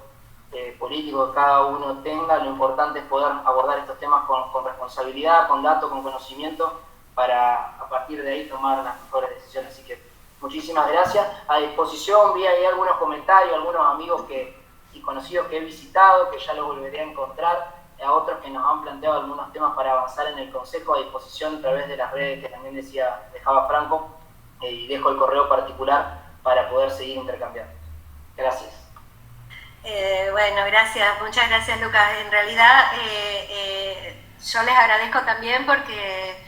políticos que cada uno tenga, lo importante es poder abordar estos temas con responsabilidad, con datos, con conocimiento, para a partir de ahí tomar las mejores decisiones. Así que muchísimas gracias. A disposición, vi ahí algunos comentarios, algunos amigos y conocidos que he visitado, que ya los volveré a encontrar, a otros que nos han planteado algunos temas para avanzar en el Consejo, a disposición a través de las redes que también dejaba Franco, y dejo el correo particular para poder seguir intercambiando. Gracias. Bueno, gracias, muchas gracias, Lucas. En realidad yo les agradezco también porque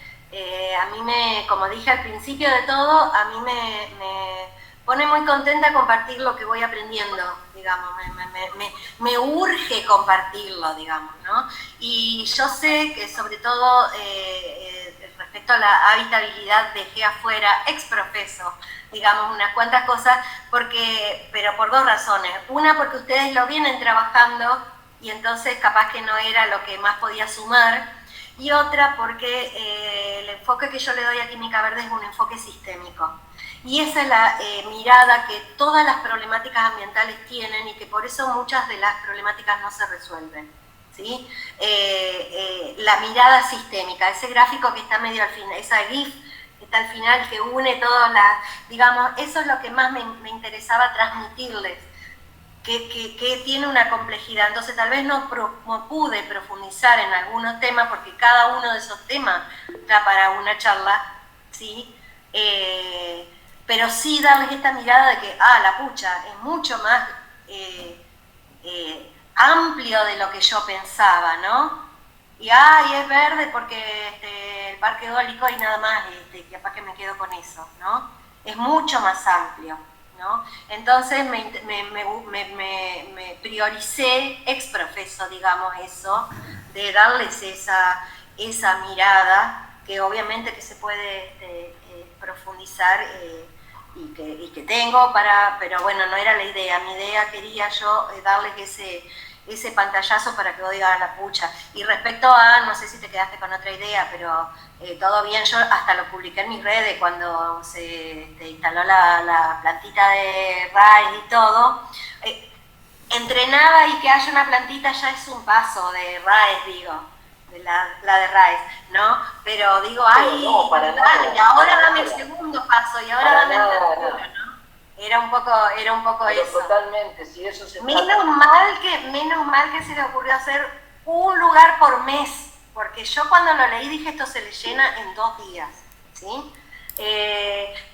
a mí como dije al principio de todo, a mí me pone muy contenta compartir lo que voy aprendiendo, digamos, me urge compartirlo, digamos, ¿no? Y yo sé que sobre todo respecto a la habitabilidad dejé afuera ex profeso, digamos, unas cuantas cosas, pero por dos razones. Una, porque ustedes lo vienen trabajando y entonces capaz que no era lo que más podía sumar, y otra porque el enfoque que yo le doy a Química Verde es un enfoque sistémico. Y esa es la mirada que todas las problemáticas ambientales tienen y que por eso muchas de las problemáticas no se resuelven, ¿sí? La mirada sistémica, ese gráfico que está medio al final, esa GIF que está al final, que une todas las, digamos, eso es lo que más me interesaba transmitirles, que tiene una complejidad. Entonces tal vez no pude profundizar en algunos temas, porque cada uno de esos temas da para una charla, ¿sí? Pero sí darles esta mirada de que, la pucha, es mucho más amplio de lo que yo pensaba, ¿no? Y es verde porque el parque eólico y nada más, capaz que me quedo con eso, ¿no? Es mucho más amplio, ¿no? Entonces me prioricé ex profeso, digamos, eso, de darles esa mirada, que obviamente que se puede profundizar y que tengo pero bueno, no era la idea. Mi idea quería yo darles ese pantallazo para que vos digas la pucha. Y respecto a, no sé si te quedaste con otra idea, pero todo bien, yo hasta lo publiqué en mis redes cuando se instaló la plantita de RAES y todo. Entrenada y que haya una plantita ya es un paso de RAES, digo, de la de RAES, ¿no? Pero digo, no, para nada, y ahora dame el segundo paso, y ahora dame el tercero, ¿no? Era un poco pero eso. Totalmente, si eso se menos mal que se le ocurrió hacer un lugar por mes, porque yo cuando lo leí dije, esto se le llena en 2 días, ¿sí?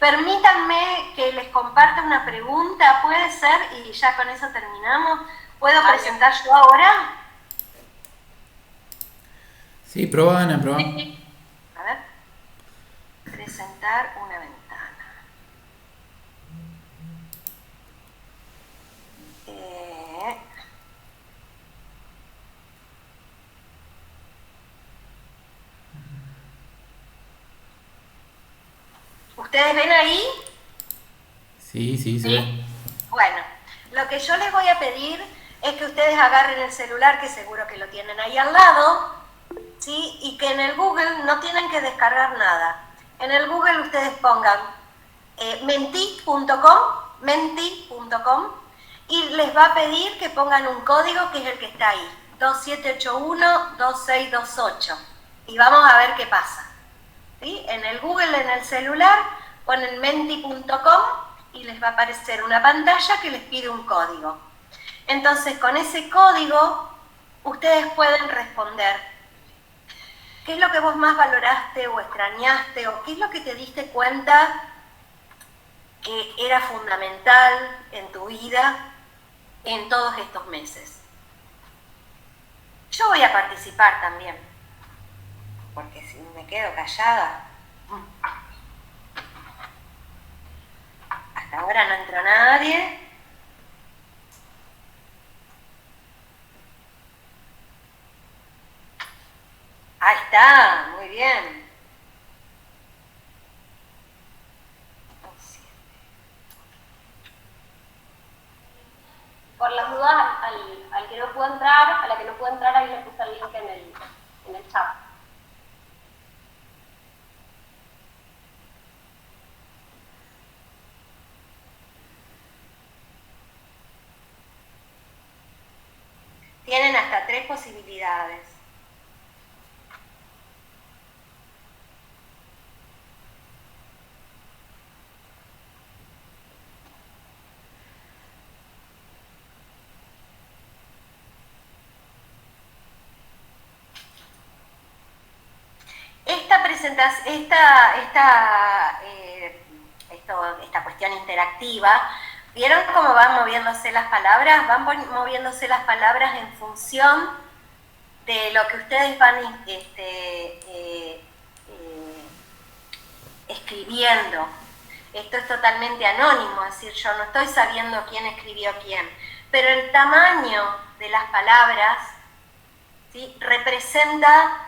Permítanme que les comparta una pregunta, puede ser, y ya con eso terminamos. ¿Puedo presentar yo ahora? Sí, probá, Ana, probá. A ver, presentar una ventana. ¿Ustedes ven ahí? Sí, se ve. Bueno, lo que yo les voy a pedir es que ustedes agarren el celular, que seguro que lo tienen ahí al lado, ¿sí? Y que en el Google no tienen que descargar nada. En el Google ustedes pongan menti.com y les va a pedir que pongan un código que es el que está ahí, 2781-2628. Y vamos a ver qué pasa. ¿Sí? En el Google, en el celular, ponen menti.com y les va a aparecer una pantalla que les pide un código. Entonces, con ese código, ustedes pueden responder. ¿Qué es lo que vos más valoraste o extrañaste? ¿O qué es lo que te diste cuenta que era fundamental en tu vida en todos estos meses? Yo voy a participar también, porque si me quedo callada, hasta ahora no entró nadie. Ahí está, muy bien. Por las dudas, al que no pudo entrar, a la que no pudo entrar, ahí le puse el link en el chat. Tienen hasta 3 posibilidades. Esta cuestión interactiva, ¿vieron cómo van moviéndose las palabras? Van moviéndose las palabras en función de lo que ustedes van escribiendo. Esto es totalmente anónimo, es decir, yo no estoy sabiendo quién escribió quién, pero el tamaño de las palabras, ¿sí?, representa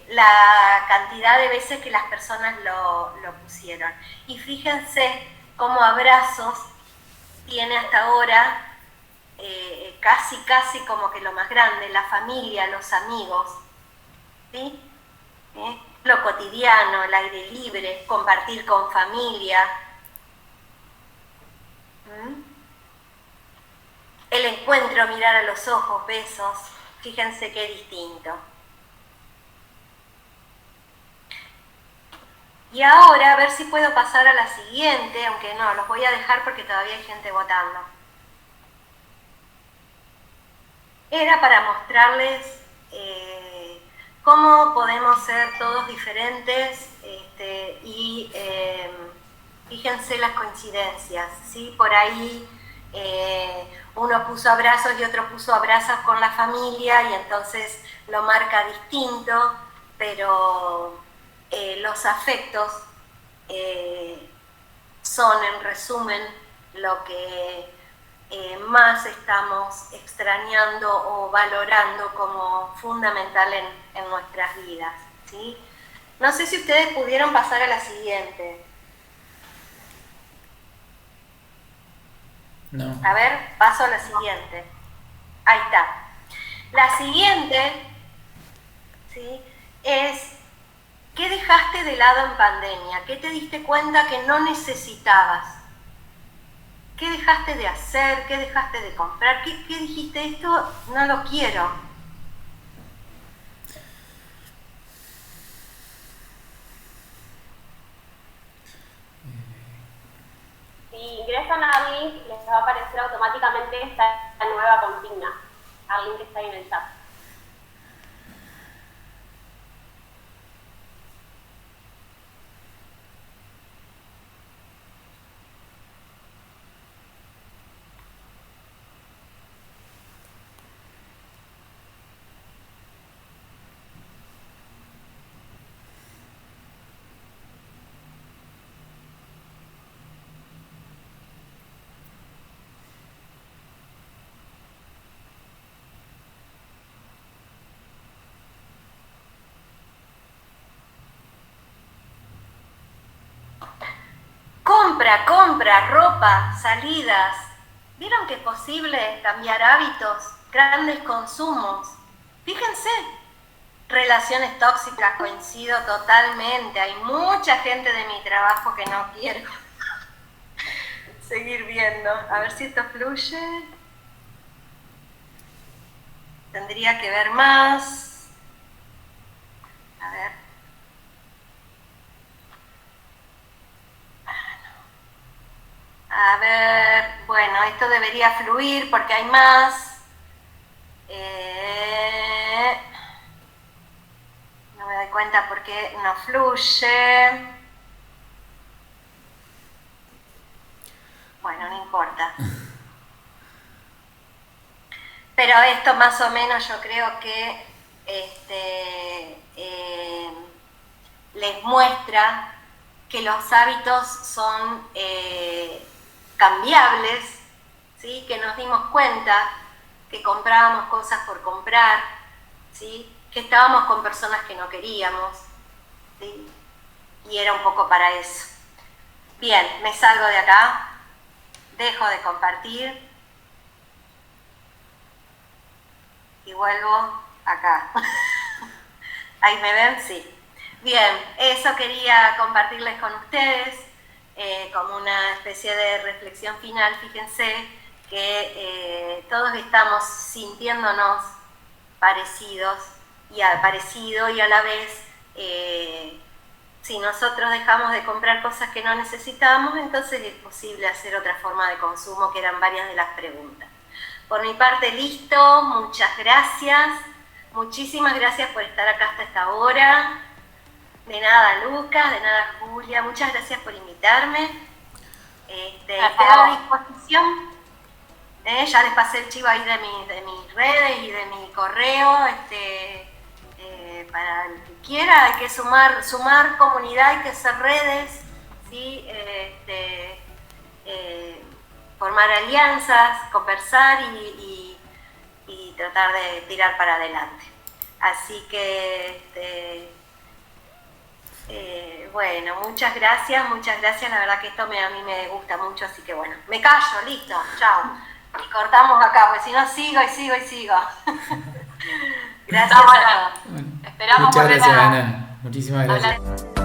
la cantidad de veces que las personas lo pusieron. Y fíjense cómo abrazos tiene hasta ahora casi como que lo más grande, la familia, los amigos, ¿sí? Lo cotidiano, el aire libre, compartir con familia. El encuentro, mirar a los ojos, besos, fíjense qué distinto. Y ahora a ver si puedo pasar a la siguiente, aunque no, los voy a dejar porque todavía hay gente votando. Era para mostrarles cómo podemos ser todos diferentes y fíjense las coincidencias, ¿sí? Por ahí uno puso abrazos y otro puso abrazos con la familia y entonces lo marca distinto, pero los afectos son en resumen lo que más estamos extrañando o valorando como fundamental en nuestras vidas, ¿sí? No sé si ustedes pudieron pasar a la siguiente. No. A ver, paso a la siguiente. Ahí está. La siguiente, ¿sí?, es ¿qué dejaste de lado en pandemia? ¿Qué te diste cuenta que no necesitabas? ¿Qué dejaste de hacer? ¿Qué dejaste de comprar? ¿Qué dijiste? Esto no lo quiero. Si ingresan al link, les va a aparecer automáticamente esta nueva consigna, al link que está ahí en el chat. Compra, ropa, salidas. ¿Vieron que es posible cambiar hábitos, grandes consumos? Fíjense, relaciones tóxicas, coincido totalmente. Hay mucha gente de mi trabajo que no quiero seguir viendo. A ver si esto fluye. Tendría que ver más. A ver. A ver, bueno, esto debería fluir porque hay más. No me doy cuenta por qué no fluye. Bueno, no importa. Pero esto más o menos yo creo que les muestra que los hábitos son cambiables, ¿sí? Que nos dimos cuenta que comprábamos cosas por comprar, ¿sí? Que estábamos con personas que no queríamos, ¿sí? Y era un poco para eso. Bien, me salgo de acá. dejo de compartir y vuelvo acá. ¿Ahí me ven? Sí. Bien, eso quería compartirles con ustedes como una especie de reflexión final. Fíjense que todos estamos sintiéndonos parecido y a la vez si nosotros dejamos de comprar cosas que no necesitamos, entonces es posible hacer otra forma de consumo, que eran varias de las preguntas. Por mi parte, listo, muchas gracias, muchísimas gracias por estar acá hasta esta hora. De nada, Lucas, de nada, Julia, muchas gracias por invitarme. Quedo a disposición. Ya les pasé el chivo ahí de mis redes y de mi correo. Para el que quiera, hay que sumar comunidad, hay que hacer redes, ¿sí? Formar alianzas, conversar y tratar de tirar para adelante. Así que, bueno, muchas gracias, la verdad que esto a mí me gusta mucho, así que bueno, me callo, listo, chao. Y cortamos acá, porque si no sigo. Gracias a todos. Bueno, Esperamos muchas volver gracias, a Ana. Muchísimas gracias. hablar.